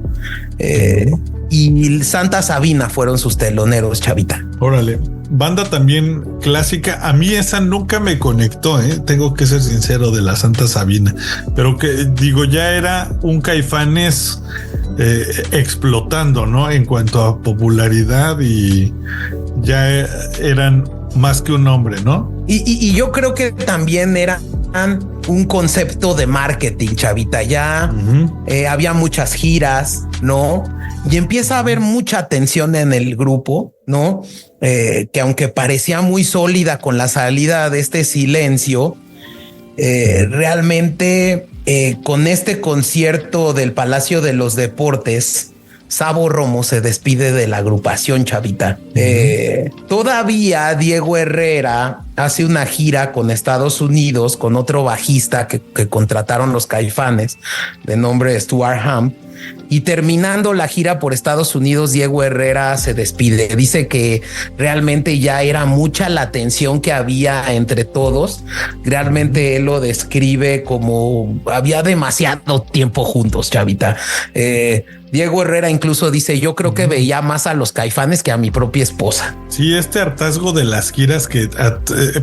Y Santa Sabina fueron sus teloneros, chavita. Órale. Banda también clásica. A mí esa nunca me conectó, tengo que ser sincero, de la Santa Sabina, pero que digo, ya era un Caifanes explotando, ¿no? En cuanto a popularidad, y ya eran más que un nombre, ¿no? Y yo creo que también era un concepto de marketing, chavita. Ya había muchas giras, ¿no? Y empieza a haber mucha atención en el grupo, ¿no? Que aunque parecía muy sólida con la salida de este Silencio, realmente con este concierto del Palacio de los Deportes, Sabo Romo se despide de la agrupación, chavita. Todavía Diego Herrera hace una gira con Estados Unidos con otro bajista que contrataron los Caifanes de nombre Stuart Ham. Y terminando la gira por Estados Unidos, Diego Herrera se despide. Dice que realmente ya era mucha la tensión que había entre todos. Realmente él lo describe como había demasiado tiempo juntos, chavita. Diego Herrera incluso dice: yo creo que veía más a los Caifanes que a mi propia esposa. Sí, este hartazgo de las giras que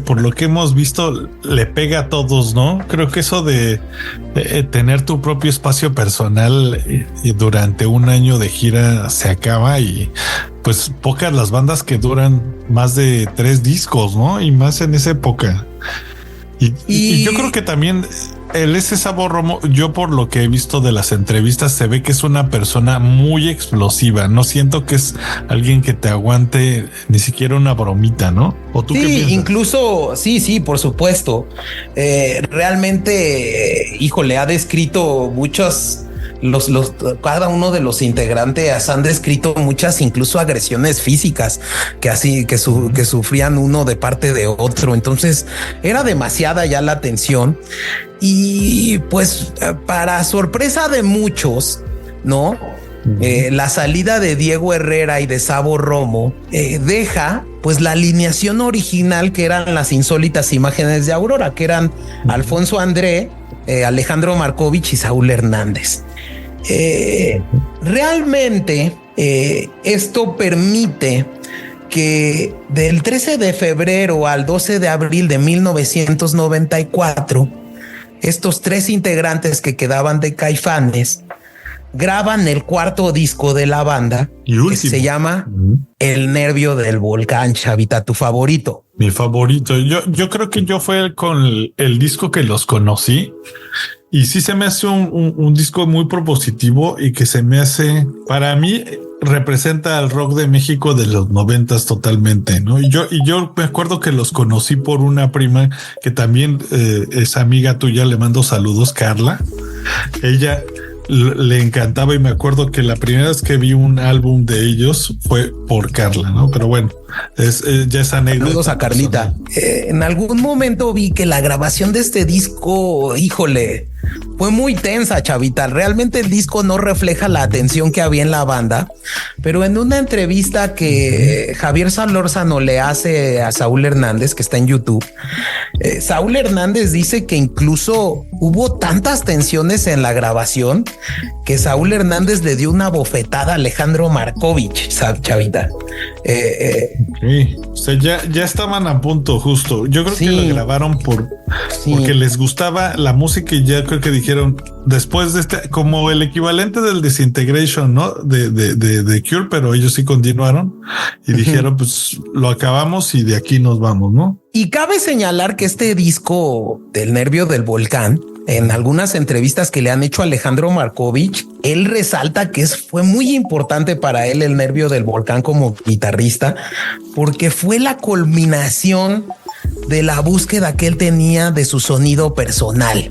por lo que hemos visto le pega a todos, ¿no? Creo que eso de tener tu propio espacio personal y durante un año de gira se acaba, y pues pocas las bandas que duran más de 3 discos, ¿no? Y más en esa época. Y yo creo que también ese Sabo Romo, yo por lo que he visto de las entrevistas, se ve que es una persona muy explosiva. No siento que es alguien que te aguante ni siquiera una bromita, ¿no? ¿O tú qué piensas? Incluso, sí, por supuesto. Realmente, híjole, ha descrito muchos... cada uno de los integrantes han descrito muchas incluso agresiones físicas que sufrían uno de parte de otro. Entonces era demasiada ya la tensión, y pues para sorpresa de muchos, ¿no? La salida de Diego Herrera y de Sabo Romo deja pues la alineación original, que eran las insólitas imágenes de Aurora, que eran Alfonso André, Alejandro Markovich y Saúl Hernández. Realmente esto permite que del 13 de febrero al 12 de abril de 1994, estos 3 integrantes que quedaban de Caifanes graban el 4º disco de la banda, que se llama El Nervio del Volcán. Chavita, tu favorito. Mi favorito. Yo creo que yo fue con el disco que los conocí. Y sí se me hace un disco muy propositivo y que se me hace, para mí, representa al rock de México de los 90s totalmente, ¿no? Y yo me acuerdo que los conocí por una prima que también es amiga tuya, le mando saludos, Carla. Ella le encantaba y me acuerdo que la primera vez que vi un álbum de ellos fue por Carla, ¿no? Pero bueno, ya es anécdota. Saludos a Carlita. En algún momento vi que la grabación de este disco, híjole, fue muy tensa, chavita. Realmente el disco no refleja la atención que había en la banda, pero en una entrevista que Javier Solórzano le hace a Saúl Hernández, que está en YouTube, Saúl Hernández dice que incluso hubo tantas tensiones en la grabación que Saúl Hernández le dio una bofetada a Alejandro Markovich, chavita. Sí, o sea, ya estaban a punto justo. Yo creo que lo grabaron porque les gustaba la música y ya creo que dijeron después de como el equivalente del Disintegration, ¿no? De Cure, pero ellos sí continuaron y dijeron, pues lo acabamos y de aquí nos vamos, ¿no? Y cabe señalar que este disco del Nervio del Volcán, en algunas entrevistas que le han hecho a Alejandro Markovich, él resalta que fue muy importante para él el Nervio del Volcán como guitarrista, porque fue la culminación de la búsqueda que él tenía de su sonido personal.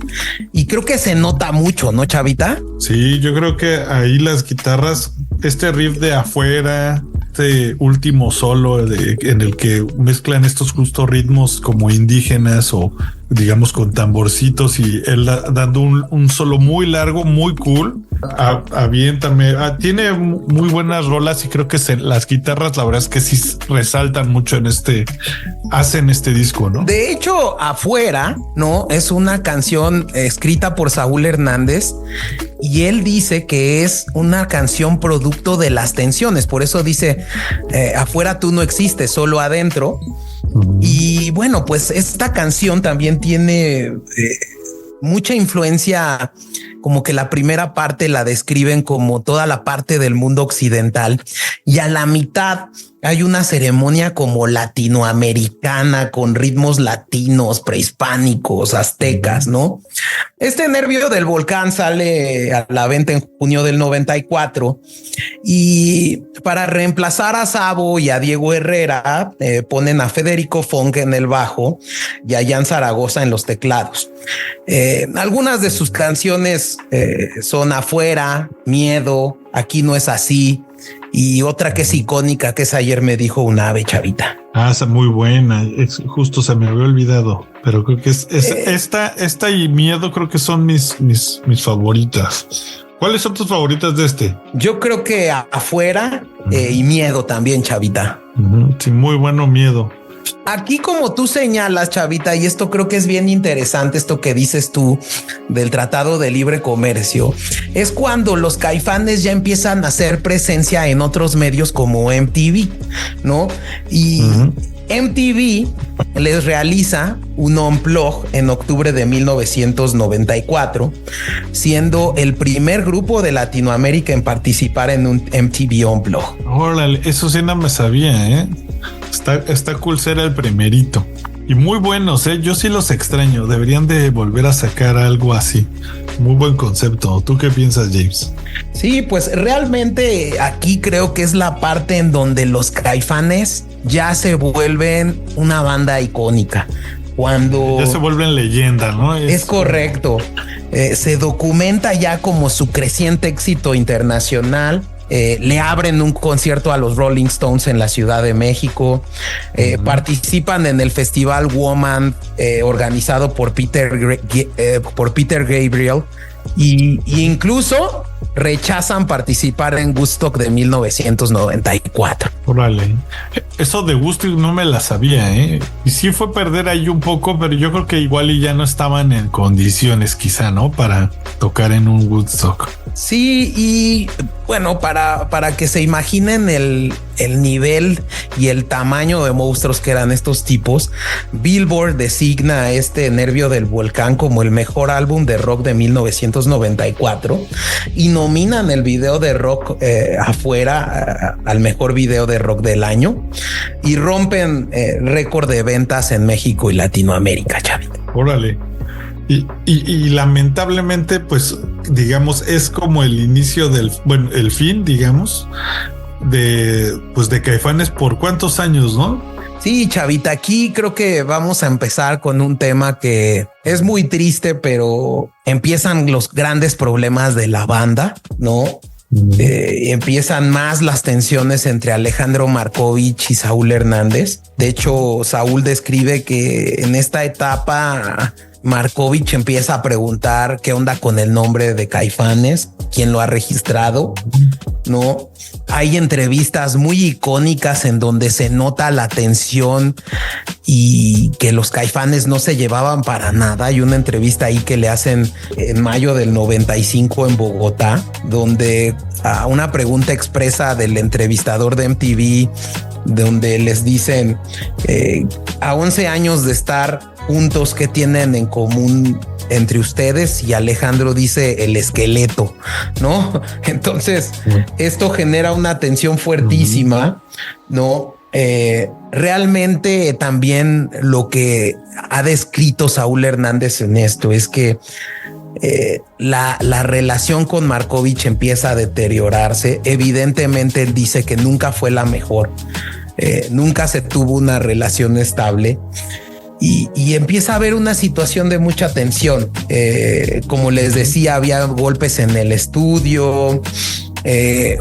Y creo que se nota mucho, ¿no, chavita? Sí, yo creo que ahí las guitarras, este riff de Afuera, este último solo en el que mezclan estos justos ritmos como indígenas o digamos con tamborcitos y él dando un solo muy largo, muy cool. Tiene muy buenas rolas y creo que las guitarras, la verdad es que sí resaltan mucho hacen este disco, ¿no? De hecho, Afuera, ¿no? Es una canción escrita por Saúl Hernández y él dice que es una canción producto de las tensiones. Por eso dice, afuera tú no existes, solo adentro. Y bueno, pues esta canción también tiene mucha influencia, como que la primera parte la describen como toda la parte del mundo occidental y a la mitad hay una ceremonia como latinoamericana con ritmos latinos, prehispánicos, aztecas, ¿no? Este Nervio del Volcán sale a la venta en junio del 94 y para reemplazar a Sabo y a Diego Herrera ponen a Federico Funk en el bajo y a Jan Zaragoza en los teclados. Algunas de sus canciones son Afuera, Miedo, Aquí no es así, y otra que es icónica, que es Ayer me dijo un ave, chavita. Esa muy buena. Justo se me había olvidado, pero creo que esta y Miedo creo que son mis favoritas. ¿Cuáles son tus favoritas de este? Yo creo que Afuera y Miedo también, chavita. Sí, muy bueno Miedo. Aquí, como tú señalas, chavita, y esto creo que es bien interesante, esto que dices tú del Tratado de Libre Comercio, es cuando los Caifanes ya empiezan a hacer presencia en otros medios como MTV, ¿no? Y MTV les realiza un unplug en octubre de 1994, siendo el primer grupo de Latinoamérica en participar en un MTV Unplug. Órale, eso sí no me sabía, ¿eh? Está cool ser el primerito. Y muy buenos, yo sí los extraño. Deberían de volver a sacar algo así. Muy buen concepto. ¿Tú qué piensas, James? Sí, pues realmente aquí creo que es la parte en donde los Caifanes ya se vuelven una banda icónica. Cuando ya se vuelven leyenda, ¿no? Es correcto. Se documenta ya como su creciente éxito internacional. Le abren un concierto a los Rolling Stones en la Ciudad de México. Participan en el Festival Woman organizado por Peter Gabriel y incluso rechazan participar en Woodstock de 1994. Órale, eso de Woodstock no me la sabía, y sí fue perder ahí un poco, pero yo creo que igual y ya no estaban en condiciones quizá, ¿no? Para tocar en un Woodstock. Sí, y bueno, para que se imaginen el nivel y el tamaño de monstruos que eran estos tipos, Billboard designa a este Nervio del Volcán como el mejor álbum de rock de 1994 y nominan el video de rock Afuera al mejor video de rock del año y rompen récord de ventas en México y Latinoamérica, chavita. Órale. Y lamentablemente, pues, digamos, es como el inicio el fin, digamos, de Caifanes por cuántos años, ¿no? Sí, Chavita, aquí creo que vamos a empezar con un tema que es muy triste, pero empiezan los grandes problemas de la banda, ¿no? Empiezan más las tensiones entre Alejandro Markovich y Saúl Hernández. De hecho, Saúl describe que en esta etapa Markovich empieza a preguntar qué onda con el nombre de Caifanes, quién lo ha registrado, ¿no? Hay entrevistas muy icónicas en donde se nota la tensión y que los Caifanes no se llevaban para nada. Hay una entrevista ahí que le hacen en mayo del 95 en Bogotá, donde a una pregunta expresa del entrevistador de MTV, donde les dicen a 11 años de estar juntos, ¿qué tienen en común entre ustedes? Y Alejandro dice el esqueleto, ¿no? Entonces esto genera una tensión fuertísima, ¿no? Realmente también lo que ha descrito Saúl Hernández en esto es que la relación con Markovich empieza a deteriorarse. Evidentemente él dice que nunca fue la mejor, nunca se tuvo una relación estable. Y empieza a haber una situación de mucha tensión. Como les decía, había golpes en el estudio.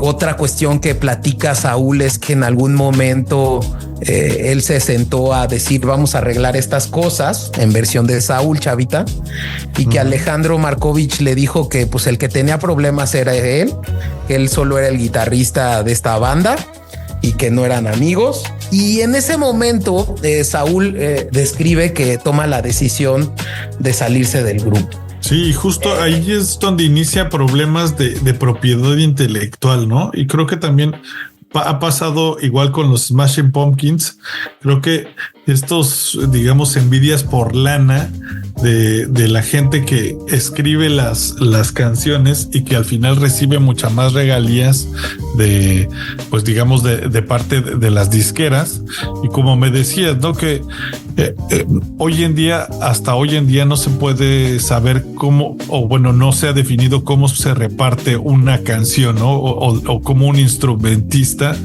Otra cuestión que platica Saúl es que en algún momento él se sentó a decir vamos a arreglar estas cosas, en versión de Saúl, Chavita, y que Alejandro Markovich le dijo que pues el que tenía problemas era él, que él solo era el guitarrista de esta banda y que no eran amigos. Y en ese momento Saúl describe que toma la decisión de salirse del grupo. Sí, justo ahí es donde inicia problemas de propiedad intelectual, ¿no? Y creo que también ha pasado igual con los Smashing Pumpkins. Creo que estos, digamos, envidias por lana de la gente que escribe las canciones y que al final recibe mucha más regalías de, pues digamos, de parte de las disqueras. Y como me decías, ¿no? Que hasta hoy en día no se puede saber cómo, o bueno, no se ha definido cómo se reparte una canción, ¿no? O como un instrumentista,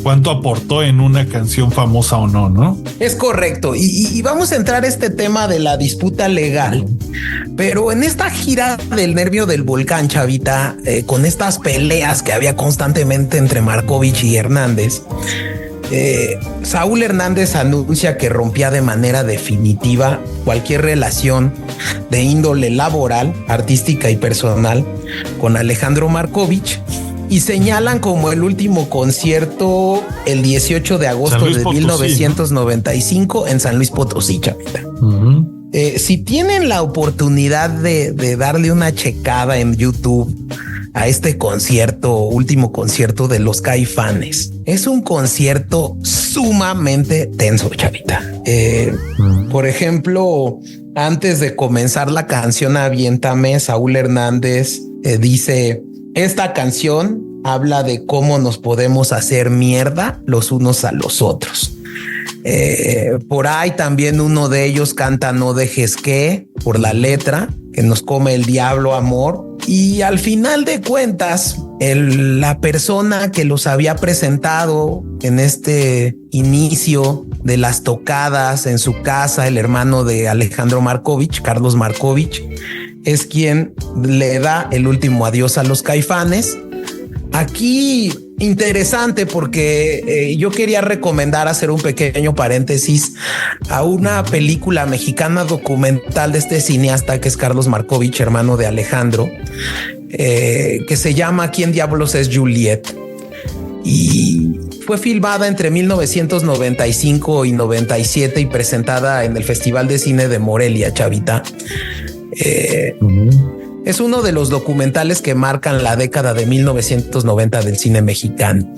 cuánto aportó en una canción famosa o no, ¿no? Es correcto. Y vamos a entrar a este tema de la disputa legal. Pero en esta gira del nervio del volcán, Chavita, con estas peleas que había constantemente entre Markovich y Hernández, Saúl Hernández anuncia que rompía de manera definitiva cualquier relación de índole laboral, artística y personal con Alejandro Markovich, y señalan como el último concierto el 18 de agosto de Potosí, 1995, ¿no? En San Luis Potosí, Chavita. Si tienen la oportunidad de darle una checada en YouTube a este concierto, último concierto de los Caifanes, es un concierto sumamente tenso, Chavita. Por ejemplo, antes de comenzar la canción Aviéntame, Saúl Hernández dice: esta canción habla de cómo nos podemos hacer mierda los unos a los otros. Por ahí también uno de ellos canta No dejes que, por la letra, que nos come el diablo, amor. Y al final de cuentas, la persona que los había presentado en este inicio de las tocadas en su casa, el hermano de Alejandro Markovich, Carlos Markovich, es quien le da el último adiós a los Caifanes. Aquí interesante porque yo quería recomendar, hacer un pequeño paréntesis, a una película mexicana documental de este cineasta que es Carlos Markovich, hermano de Alejandro, que se llama ¿Quién diablos es Juliet? Y fue filmada entre 1995 y 97 y presentada en el Festival de Cine de Morelia, Chavita. Es uno de los documentales que marcan la década de 1990 del cine mexicano.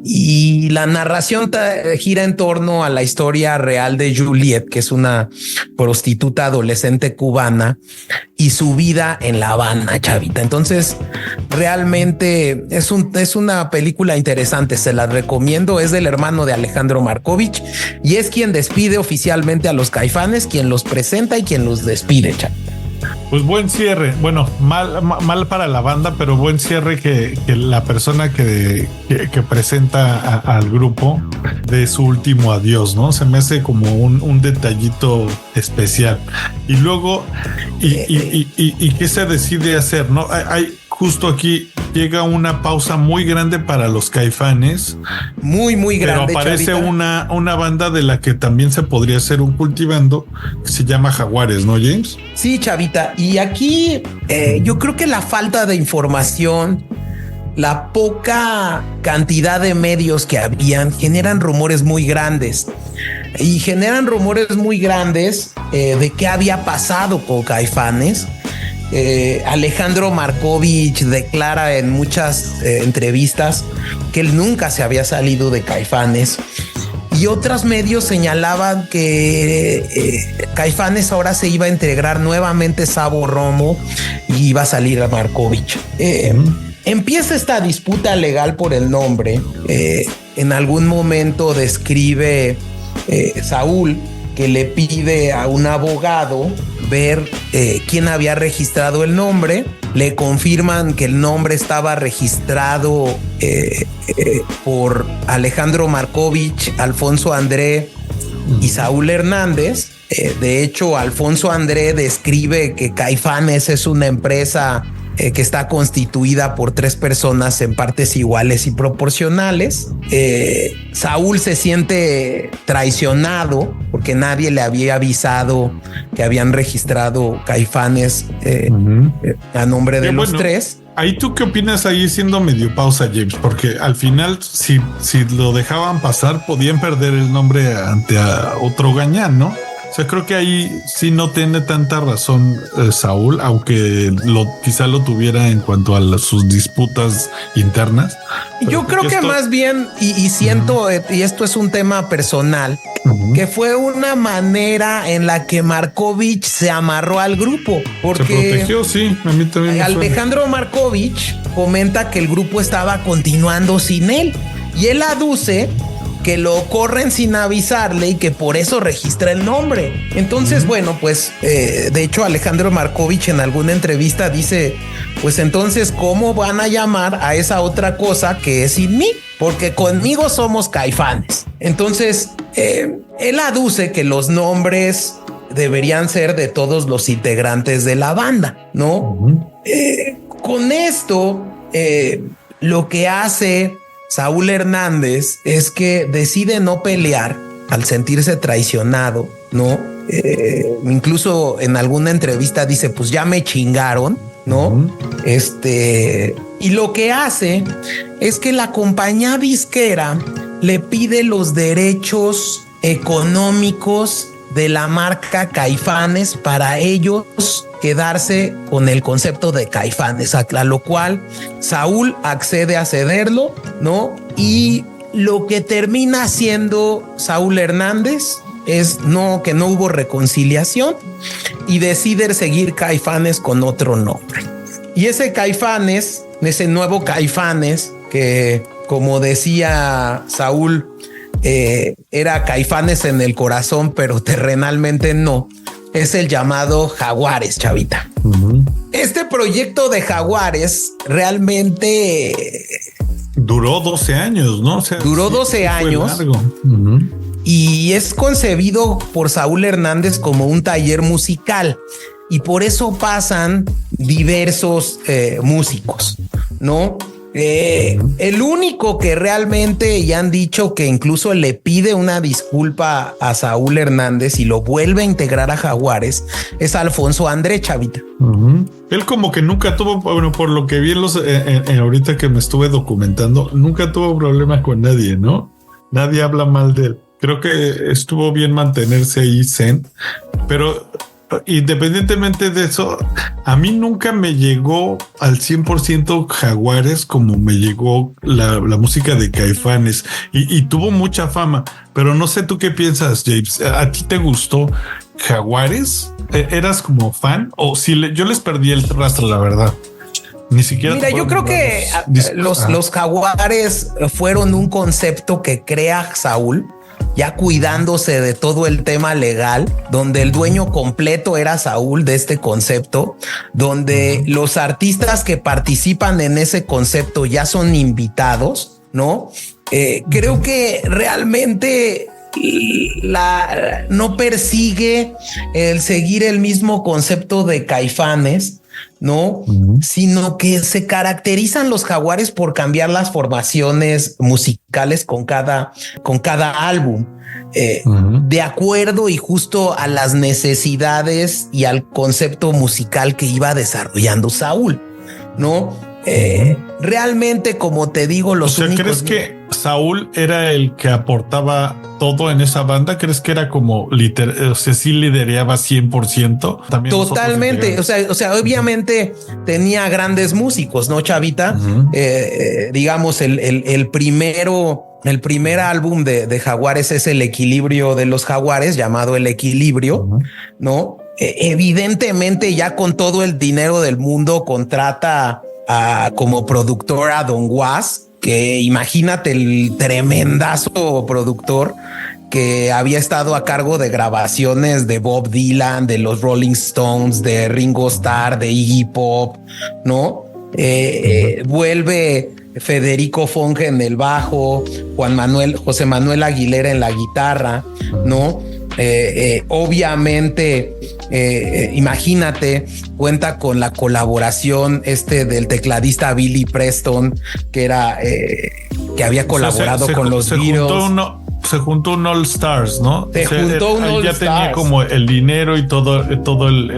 Y la narración gira en torno a la historia real de Juliet, que es una prostituta adolescente cubana, y su vida en La Habana, Chavita. Entonces, realmente es una película interesante. Se la recomiendo. Es del hermano de Alejandro Markovich y es quien despide oficialmente a los Caifanes, quien los presenta y quien los despide, Chavita. Pues buen cierre. Bueno, mal para la banda, pero buen cierre que la persona que presenta al grupo de su último adiós, ¿no? Se me hace como un detallito especial. Y luego, ¿y qué se decide hacer? ¿No? Hay justo aquí llega una pausa muy grande para los Caifanes. Muy grande. Pero aparece Chavita. una banda de la que también se podría hacer un cultivando que se llama Jaguares, ¿no, James? Sí, Chavita. Y aquí yo creo que la falta de información, la poca cantidad de medios que habían, generan rumores muy grandes. Y generan rumores muy grandes de qué había pasado con Caifanes. Alejandro Markovich declara en muchas entrevistas que él nunca se había salido de Caifanes, y otros medios señalaban que Caifanes ahora se iba a integrar nuevamente Sabo Romo y iba a salir a Markovich. Empieza esta disputa legal por el nombre. En algún momento describe Saúl que le pide a un abogado ver quién había registrado el nombre. Le confirman que el nombre estaba registrado por Alejandro Markovich, Alfonso André y Saúl Hernández. De hecho, Alfonso André describe que Caifanes es una empresa que está constituida por 3 personas en partes iguales y proporcionales. Saúl se siente traicionado porque nadie le había avisado que habían registrado Caifanes a nombre de los 3. Ahí tú qué opinas, ahí siendo medio pausa, James, porque al final si lo dejaban pasar podían perder el nombre ante otro gañán, ¿no? O sea, creo que ahí sí no tiene tanta razón Saúl, aunque quizá lo tuviera en cuanto a sus disputas internas. Yo creo que más bien, y siento, y esto es un tema personal, que fue una manera en la que Markovich se amarró al grupo. Porque se protegió, sí, a mí también. Alejandro Markovich comenta que el grupo estaba continuando sin él, y él aduce que lo corren sin avisarle y que por eso registra el nombre. Entonces, bueno, pues de hecho Alejandro Markovich en alguna entrevista dice, pues entonces, ¿cómo van a llamar a esa otra cosa que es sin mí? Porque conmigo somos Caifanes. Entonces, él aduce que los nombres deberían ser de todos los integrantes de la banda, ¿no? Con esto, lo que hace Saúl Hernández es que decide no pelear al sentirse traicionado, ¿no? Incluso en alguna entrevista dice, pues ya me chingaron, ¿no? Y lo que hace es que la compañía disquera le pide los derechos económicos de la marca Caifanes para ellos quedarse con el concepto de Caifanes, a lo cual Saúl accede a cederlo, ¿no? Y lo que termina haciendo Saúl Hernández es que no hubo reconciliación y decide seguir Caifanes con otro nombre. Y ese Caifanes, ese nuevo Caifanes, que como decía Saúl, era Caifanes en el corazón, pero terrenalmente no, es el llamado Jaguares, Chavita. Este proyecto de Jaguares realmente duró 12 años, ¿no? O sea, duró 12 años. Y es concebido por Saúl Hernández como un taller musical, y por eso pasan diversos músicos, ¿no? El único que realmente ya han dicho que incluso le pide una disculpa a Saúl Hernández y lo vuelve a integrar a Jaguares es Alfonso André, Chavita. Él como que nunca tuvo, bueno, por lo que vi en ahorita que me estuve documentando, nunca tuvo problemas con nadie, ¿no? Nadie habla mal de él. Creo que estuvo bien mantenerse ahí zen, pero independientemente de eso, a mí nunca me llegó al 100% Jaguares como me llegó la música de Caifanes, y tuvo mucha fama, pero no sé tú qué piensas, James. ¿A ti te gustó Jaguares? ¿Eras como fan? O si yo les perdí el rastro, la verdad. Ni siquiera. Mira, yo creo que los Jaguares fueron un concepto que crea Saúl ya cuidándose de todo el tema legal, donde el dueño completo era Saúl de este concepto, donde los artistas que participan en ese concepto ya son invitados, ¿no? Creo que realmente no persigue el seguir el mismo concepto de Caifanes, ¿no? Sino que se caracterizan los Jaguares por cambiar las formaciones musicales con cada álbum, de acuerdo y justo a las necesidades y al concepto musical que iba desarrollando Saúl, ¿no? Realmente, como te digo, los únicos... ¿Crees que Saúl era el que aportaba todo en esa banda? ¿Crees que era como o sea, sí lideraba 100%? También totalmente. O sea, obviamente tenía grandes músicos, ¿no, Chavita? Digamos, el primer álbum de Jaguares es El Equilibrio de los Jaguares, llamado El Equilibrio, ¿no? Evidentemente, ya con todo el dinero del mundo, contrata como productor a Don Was, que imagínate el tremendazo productor que había estado a cargo de grabaciones de Bob Dylan, de los Rolling Stones, de Ringo Starr, de Iggy Pop, ¿no? Vuelve Federico Fong en el bajo, José Manuel Aguilera en la guitarra, ¿no? Obviamente, imagínate, cuenta con la colaboración del tecladista Billy Preston, que era que había colaborado con los Beatles. Se juntó un All Stars, ¿no? Se juntó un All Stars. Ya tenía como el dinero y todo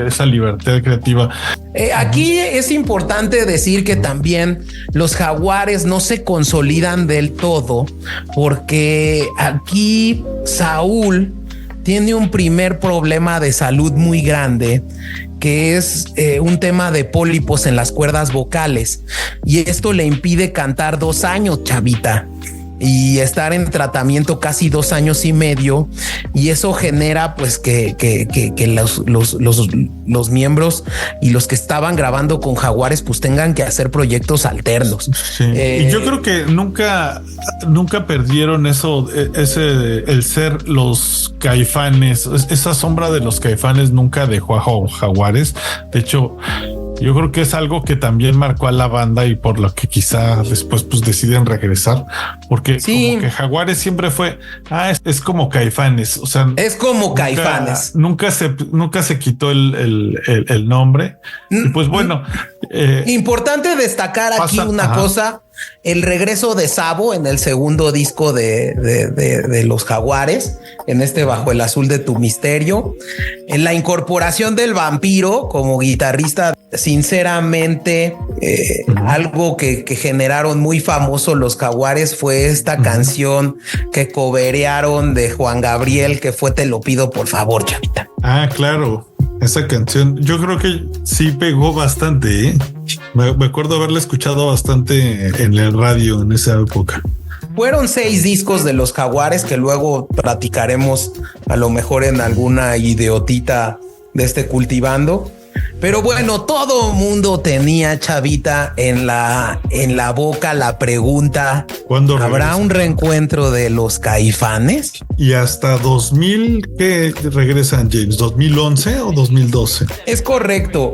esa libertad creativa. Aquí es importante decir que también los Jaguares no se consolidan del todo, porque aquí Saúl tiene un primer problema de salud muy grande, que es un tema de pólipos en las cuerdas vocales, y esto le impide cantar 2 años, Chavita, y estar en tratamiento casi 2 años y medio, y eso genera pues que los miembros y los que estaban grabando con Jaguares pues tengan que hacer proyectos alternos. Sí. Y yo creo que nunca perdieron eso, el ser los Caifanes, esa sombra de los Caifanes nunca dejó a Jaguares. De hecho, yo creo que es algo que también marcó a la banda y por lo que quizá después pues deciden regresar, porque sí, como que Jaguares siempre fue, es como Caifanes, o sea, es como Caifanes. Nunca se quitó el nombre. Y pues bueno, importante destacar aquí una cosa. El regreso de Sabo en el segundo disco de los Jaguares, en Bajo el Azul de tu Misterio, en la incorporación del Vampiro como guitarrista, sinceramente, algo que generaron muy famoso los Jaguares fue esta canción que coverearon de Juan Gabriel, que fue Te lo pido por favor, Chavita. Claro. Esa canción, yo creo que sí pegó bastante, ¿eh? Me acuerdo haberla escuchado bastante en el radio en esa época. Fueron 6 discos de los Jaguares que luego platicaremos a lo mejor en alguna idiotita de Cultivando. Pero bueno, todo mundo tenía, Chavita, en la boca la pregunta: ¿cuándo habrá un reencuentro de los Caifanes? Y hasta 2000, ¿qué regresan, James? ¿2011 o 2012? Es correcto.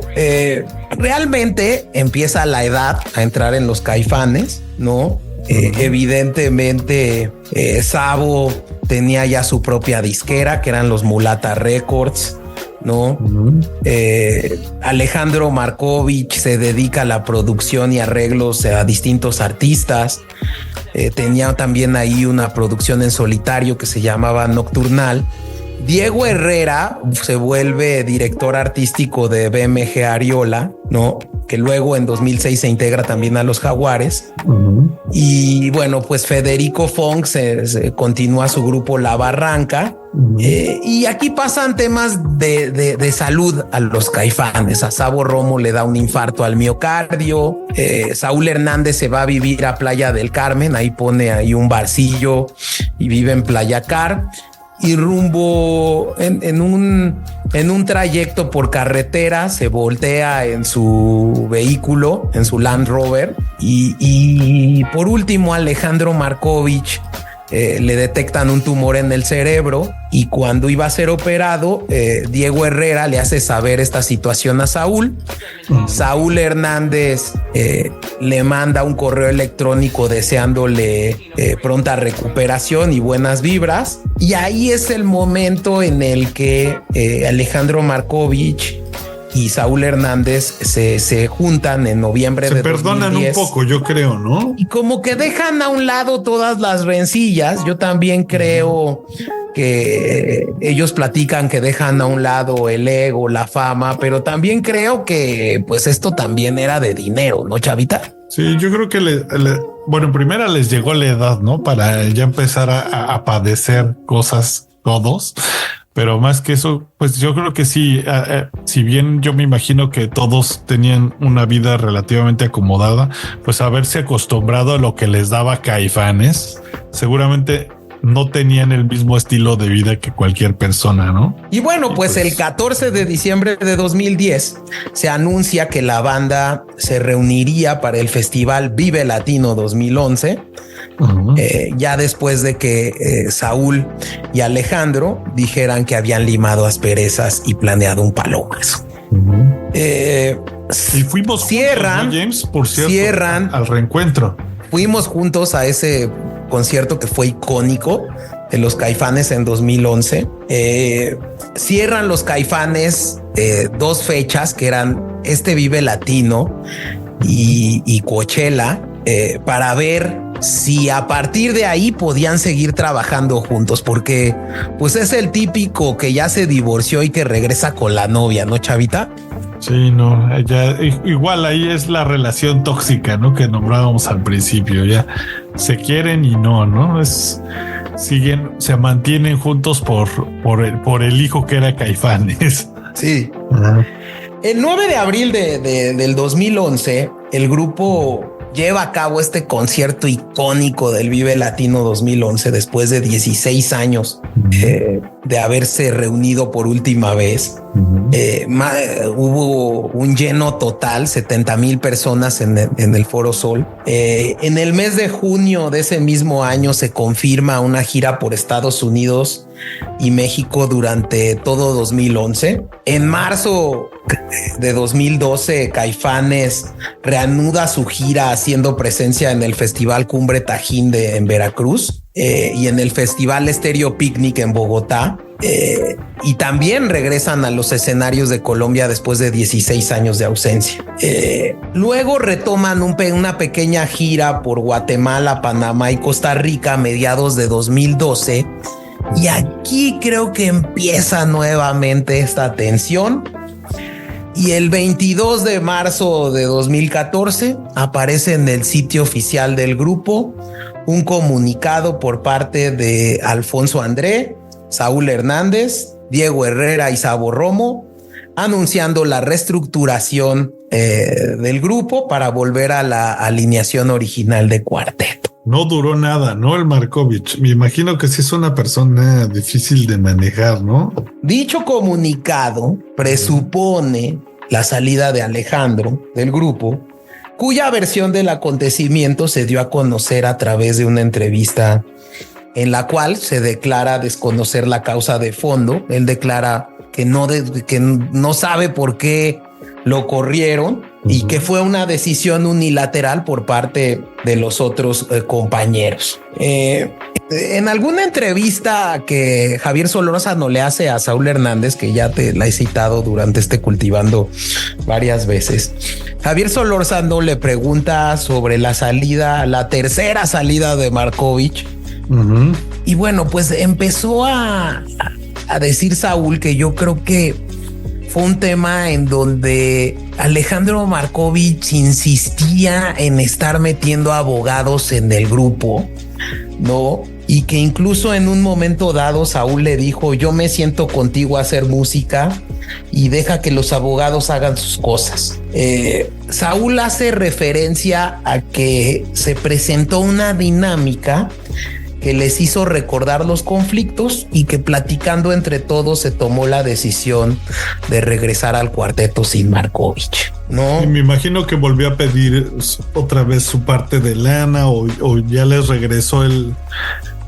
Realmente empieza la edad a entrar en los Caifanes, ¿no? Evidentemente, Sabo tenía ya su propia disquera, que eran los Mulata Records, ¿no? Alejandro Markovich se dedica a la producción y arreglos a distintos artistas. Tenía también ahí una producción en solitario que se llamaba Nocturnal. Diego Herrera se vuelve director artístico de BMG Ariola, ¿no? Que luego en 2006 se integra también a los Jaguares. Y bueno, pues Federico Fong se continúa su grupo La Barranca. Y aquí pasan temas de salud a los Caifanes. A Sabo Romo le da un infarto al miocardio. Saúl Hernández se va a vivir a Playa del Carmen. Ahí pone ahí un barcillo y vive en Playa Car. Y rumbo en un trayecto por carretera se voltea en su vehículo, en su Land Rover. Y por último, Alejandro Markovich le detectan un tumor en el cerebro y cuando iba a ser operado, Diego Herrera le hace saber esta situación a Saúl. Saúl Hernández le manda un correo electrónico deseándole pronta recuperación y buenas vibras. Y ahí es el momento en el que Alejandro Markovich y Saúl Hernández se juntan en noviembre de 2010. Se perdonan un poco, yo creo, ¿no? Y como que dejan a un lado todas las rencillas. Yo también creo que ellos platican que dejan a un lado el ego, la fama, pero también creo que pues esto también era de dinero, ¿no, Chavita? Sí, yo creo que bueno, en primera les llegó la edad, ¿no? Para ya empezar a padecer cosas todos. Pero más que eso, pues yo creo que sí, si bien yo me imagino que todos tenían una vida relativamente acomodada, pues haberse acostumbrado a lo que les daba Caifanes, seguramente no tenían el mismo estilo de vida que cualquier persona, ¿no? Y bueno, pues el 14 de diciembre de 2010 se anuncia que la banda se reuniría para el festival Vive Latino 2011. Ya después de que Saúl y Alejandro dijeran que habían limado asperezas y planeado un palomazo. Y fuimos cierran, juntos, ¿no, James? Por cierto, al reencuentro. Fuimos juntos a ese concierto que fue icónico de los Caifanes en 2011. Cierran los Caifanes 2 fechas que eran este Vive Latino y Coachella para ver si a partir de ahí podían seguir trabajando juntos, porque pues es el típico que ya se divorció y que regresa con la novia, ¿no, Chavita? Sí, no, ya igual ahí es la relación tóxica, ¿no? Que nombrábamos al principio, ya se quieren y no, se mantienen juntos por el hijo que era Caifanes. Sí. El 9 de abril del 2011, el grupo lleva a cabo este concierto icónico del Vive Latino 2011 después de 16 años de haberse reunido por última vez. Hubo un lleno total, 70,000 personas en el Foro Sol. En el mes de junio de ese mismo año se confirma una gira por Estados Unidos y México durante todo 2011. En marzo de 2012, Caifanes reanuda su gira haciendo presencia en el Festival Cumbre Tajín en Veracruz y en el Festival Estéreo Picnic en Bogotá. Y también regresan a los escenarios de Colombia después de 16 años de ausencia. Luego retoman una pequeña gira por Guatemala, Panamá y Costa Rica a mediados de 2012. Y aquí creo que empieza nuevamente esta tensión. Y el 22 de marzo de 2014 aparece en el sitio oficial del grupo un comunicado por parte de Alfonso André, Saúl Hernández, Diego Herrera y Sabo Romo, anunciando la reestructuración del grupo para volver a la alineación original de cuarteto. No duró nada, ¿no? El Markovich. Me imagino que sí es una persona difícil de manejar, ¿no? Dicho comunicado presupone la salida de Alejandro del grupo, cuya versión del acontecimiento se dio a conocer a través de una entrevista en la cual se declara desconocer la causa de fondo. Él declara que no sabe por qué lo corrieron y que fue una decisión unilateral por parte de los otros compañeros. En alguna entrevista que Javier Solórzano le hace a Saúl Hernández, que ya te la he citado durante este Cultivando varias veces, Javier Solórzano le pregunta sobre la tercera salida de Markovich. Y bueno, pues empezó a decir Saúl que yo creo que fue un tema en donde Alejandro Markovich insistía en estar metiendo abogados en el grupo, ¿no? Y que incluso en un momento dado Saúl le dijo: yo me siento contigo a hacer música y deja que los abogados hagan sus cosas. Saúl hace referencia a que se presentó una dinámica que les hizo recordar los conflictos y que platicando entre todos se tomó la decisión de regresar al cuarteto sin Markovich, ¿no? Y me imagino que volvió a pedir otra vez su parte de lana o ya les regresó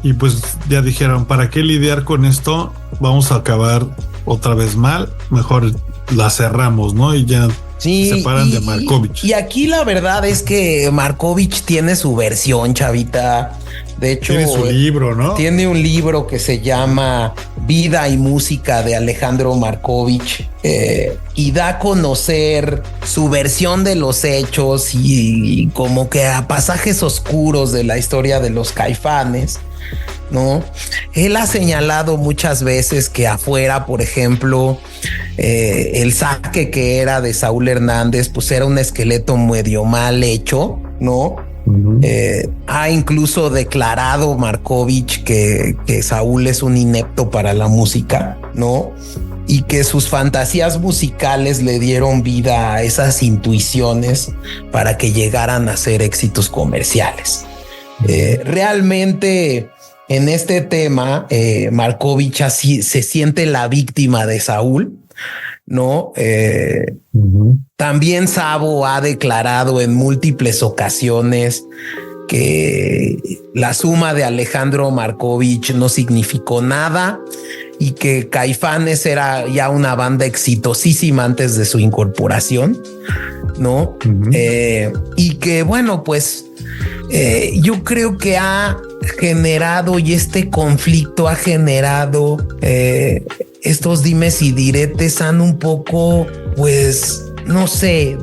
y pues ya dijeron, ¿para qué lidiar con esto? Vamos a acabar otra vez mal, mejor la cerramos, ¿no? Y ya se separan de Markovich. Y aquí la verdad es que Markovich tiene su versión, chavita. De hecho, tiene su libro, ¿no? Tiene un libro que se llama Vida y Música de Alejandro Markovich, y da a conocer su versión de los hechos y como que a pasajes oscuros de la historia de los Caifanes, ¿no? Él ha señalado muchas veces que afuera, por ejemplo, el saque que era de Saúl Hernández, pues era un esqueleto medio mal hecho, ¿no? Ha incluso declarado Markovich que Saúl es un inepto para la música, ¿no? Y que sus fantasías musicales le dieron vida a esas intuiciones para que llegaran a ser éxitos comerciales. Realmente en este tema, Markovich así se siente la víctima de Saúl, ¿no? También Sabo ha declarado en múltiples ocasiones que la suma de Alejandro Markovich no significó nada y que Caifanes era ya una banda exitosísima antes de su incorporación, ¿no? Y que bueno, pues yo creo que ha generado, y este conflicto ha generado estos dimes y diretes han un poco, pues, no sé,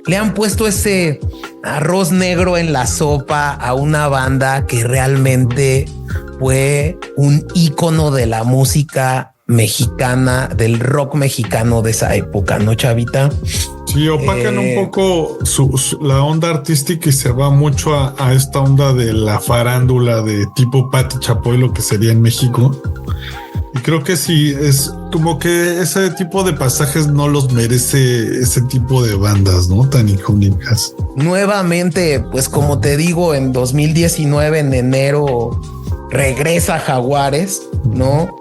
le han puesto ese arroz negro en la sopa a una banda que realmente fue un ícono de la música mexicana, del rock mexicano de esa época, ¿no, chavita? Sí, opacan un poco la onda artística y se va mucho a esta onda de la farándula de tipo Pati Chapoy, lo que sería en México. Y creo que sí, es como que ese tipo de pasajes no los merece ese tipo de bandas, ¿no? Tan icónicas. Nuevamente, pues como te digo, en 2019, en enero, regresa Jaguares, ¿no?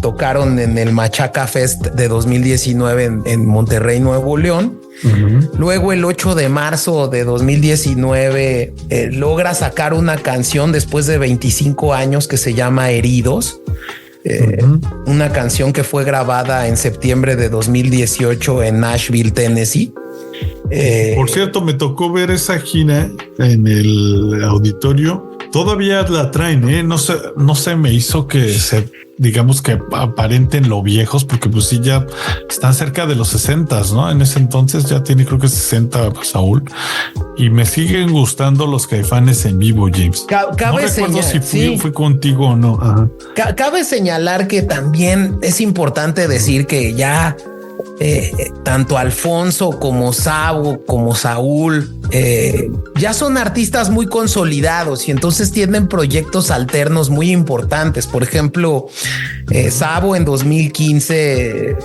Tocaron en el Machaca Fest de 2019 en Monterrey, Nuevo León. Luego el 8 de marzo de 2019 logra sacar una canción después de 25 años que se llama Heridos. Una canción que fue grabada en septiembre de 2018 en Nashville, Tennessee. Por cierto, me tocó ver esa gira en el auditorio. Todavía la traen, no sé, me hizo que digamos que aparenten lo viejos, porque pues sí, ya están cerca de los 60, ¿no? En ese entonces ya tiene creo que 60 Saúl, y me siguen gustando los Caifanes en vivo, James. No recuerdo si fui contigo o no. Ajá. Cabe señalar que también es importante decir que ya tanto Alfonso como Sabo como Saúl ya son artistas muy consolidados y entonces tienen proyectos alternos muy importantes. Por ejemplo, Sabo en 2015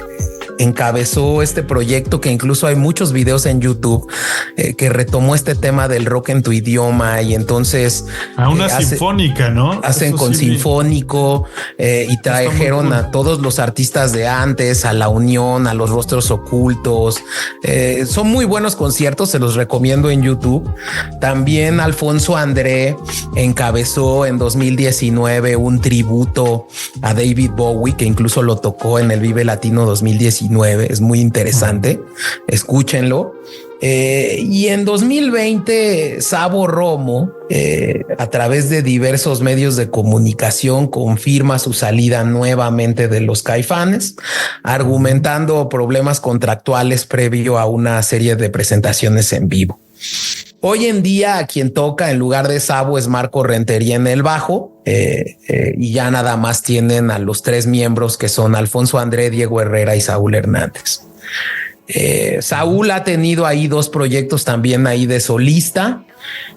encabezó este proyecto que incluso hay muchos videos en YouTube que retomó este tema del rock en tu idioma, y entonces a una sinfónica, ¿no? Hacen eso con sí, sinfónico y trajeron a todos los artistas de antes, a La Unión, a Los Rostros Ocultos. Son muy buenos conciertos, se los recomiendo en YouTube. También Alfonso André encabezó en 2019 un tributo a David Bowie que incluso lo tocó en el Vive Latino 2019. Es muy interesante. Escúchenlo. Y en 2020, Sabo Romo, a través de diversos medios de comunicación, confirma su salida nuevamente de los Caifanes, argumentando problemas contractuales previo a una serie de presentaciones en vivo. Hoy en día, quien toca en lugar de Sabo es Marco Rentería en el bajo, y ya nada más tienen a los tres miembros que son Alfonso André, Diego Herrera y Saúl Hernández. Saúl ha tenido ahí dos proyectos también ahí de solista,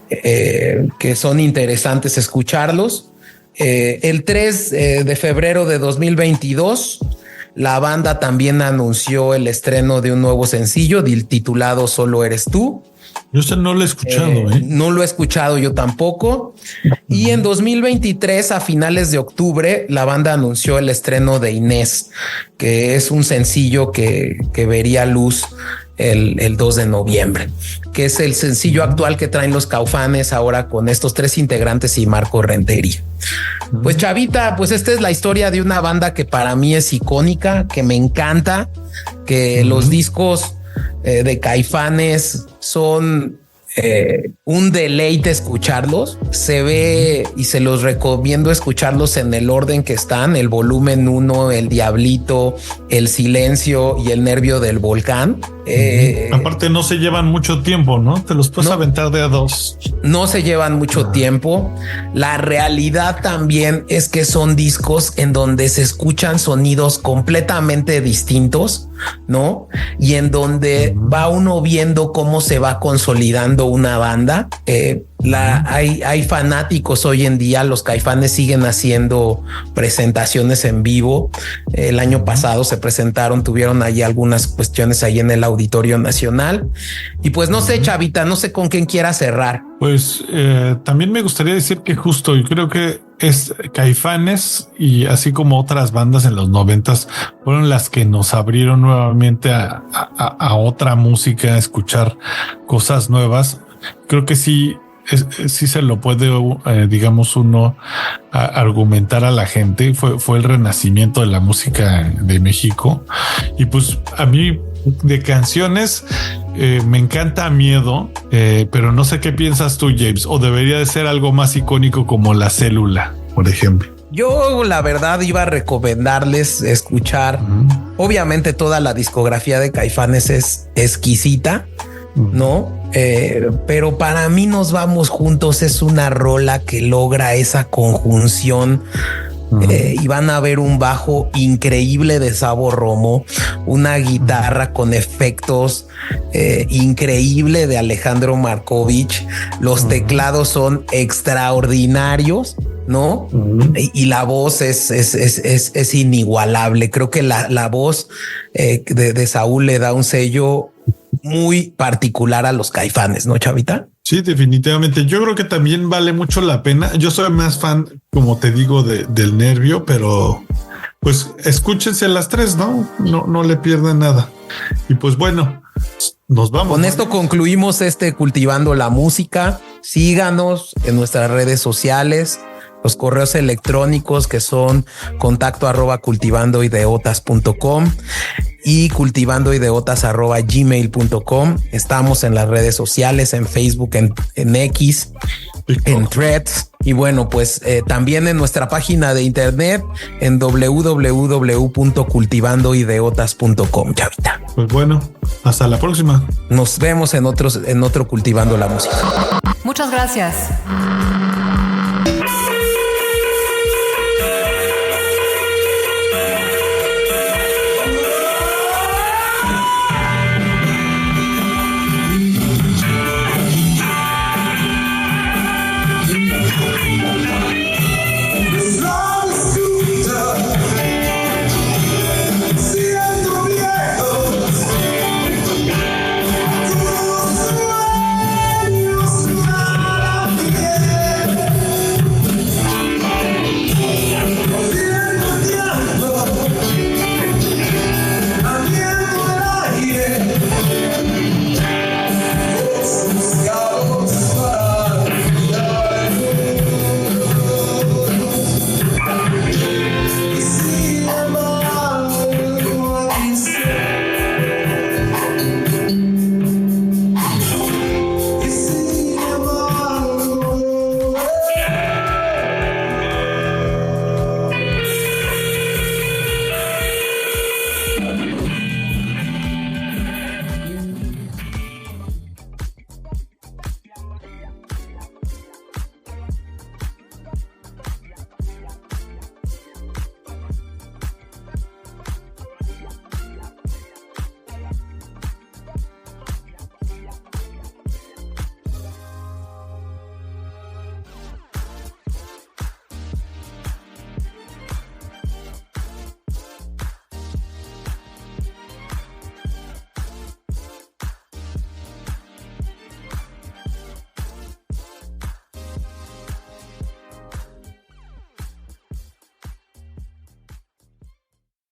que son interesantes escucharlos. El 3 de febrero de 2022, la banda también anunció el estreno de un nuevo sencillo titulado Solo Eres Tú. Yo no lo he escuchado. No lo he escuchado yo tampoco. Y en 2023, a finales de octubre, la banda anunció el estreno de Inés, que es un sencillo que vería luz el 2 de noviembre, que es el sencillo actual que traen los Caifanes ahora con estos 3 integrantes y Marco Rentería. Pues Chavita, pues esta es la historia de una banda que para mí es icónica, que me encanta, que los discos de Caifanes son un deleite escucharlos. Se ve y se los recomiendo escucharlos en el orden que están: el volumen 1, el Diablito, el Silencio y el Nervio del Volcán. Aparte no se llevan mucho tiempo, ¿no? Te los puedes aventar de a 2. No se llevan mucho tiempo. La realidad también es que son discos en donde se escuchan sonidos completamente distintos, ¿no? Y en donde va uno viendo cómo se va consolidando una banda. Hay fanáticos hoy en día. Los Caifanes siguen haciendo presentaciones en vivo. El año pasado se presentaron, tuvieron ahí algunas cuestiones ahí en el Auditorio Nacional. Y pues no sé, Chavita, no sé con quién quiera cerrar. Pues también me gustaría decir que justo yo creo que es Caifanes, y así como otras bandas en los 90s, fueron las que nos abrieron nuevamente a otra música, a escuchar cosas nuevas. Creo que sí se lo puede, digamos, uno argumentar a la gente. Fue el renacimiento de la música de México. Y pues a mí de canciones me encanta Miedo, pero no sé qué piensas tú, James, o debería de ser algo más icónico como La Célula, por ejemplo. Yo la verdad iba a recomendarles escuchar, obviamente toda la discografía de Caifanes es exquisita, ¿no? Pero para mí Nos Vamos Juntos es una rola que logra esa conjunción. Y van a ver un bajo increíble de Sabo Romo, una guitarra con efectos increíble de Alejandro Markovich. Los teclados son extraordinarios, ¿no? Y la voz es inigualable. Creo que la voz de Saúl le da un sello muy particular a los Caifanes, ¿no, Chavita? Sí, definitivamente. Yo creo que también vale mucho la pena. Yo soy más fan, como te digo, del Nervio, pero pues escúchense las 3, ¿no? No le pierdan nada. Y pues bueno, nos vamos. Con esto concluimos Cultivando la Música. Síganos en nuestras redes sociales, los correos electrónicos que son contacto@cultivandoideotas.com y cultivandoideotas@gmail.com. Estamos en las redes sociales, en Facebook, en X, en Threads. Y bueno, pues también en nuestra página de internet en www.cultivandoideotas.com, Chavita. Pues bueno, hasta la próxima. Nos vemos en otro Cultivando la Música. Muchas gracias.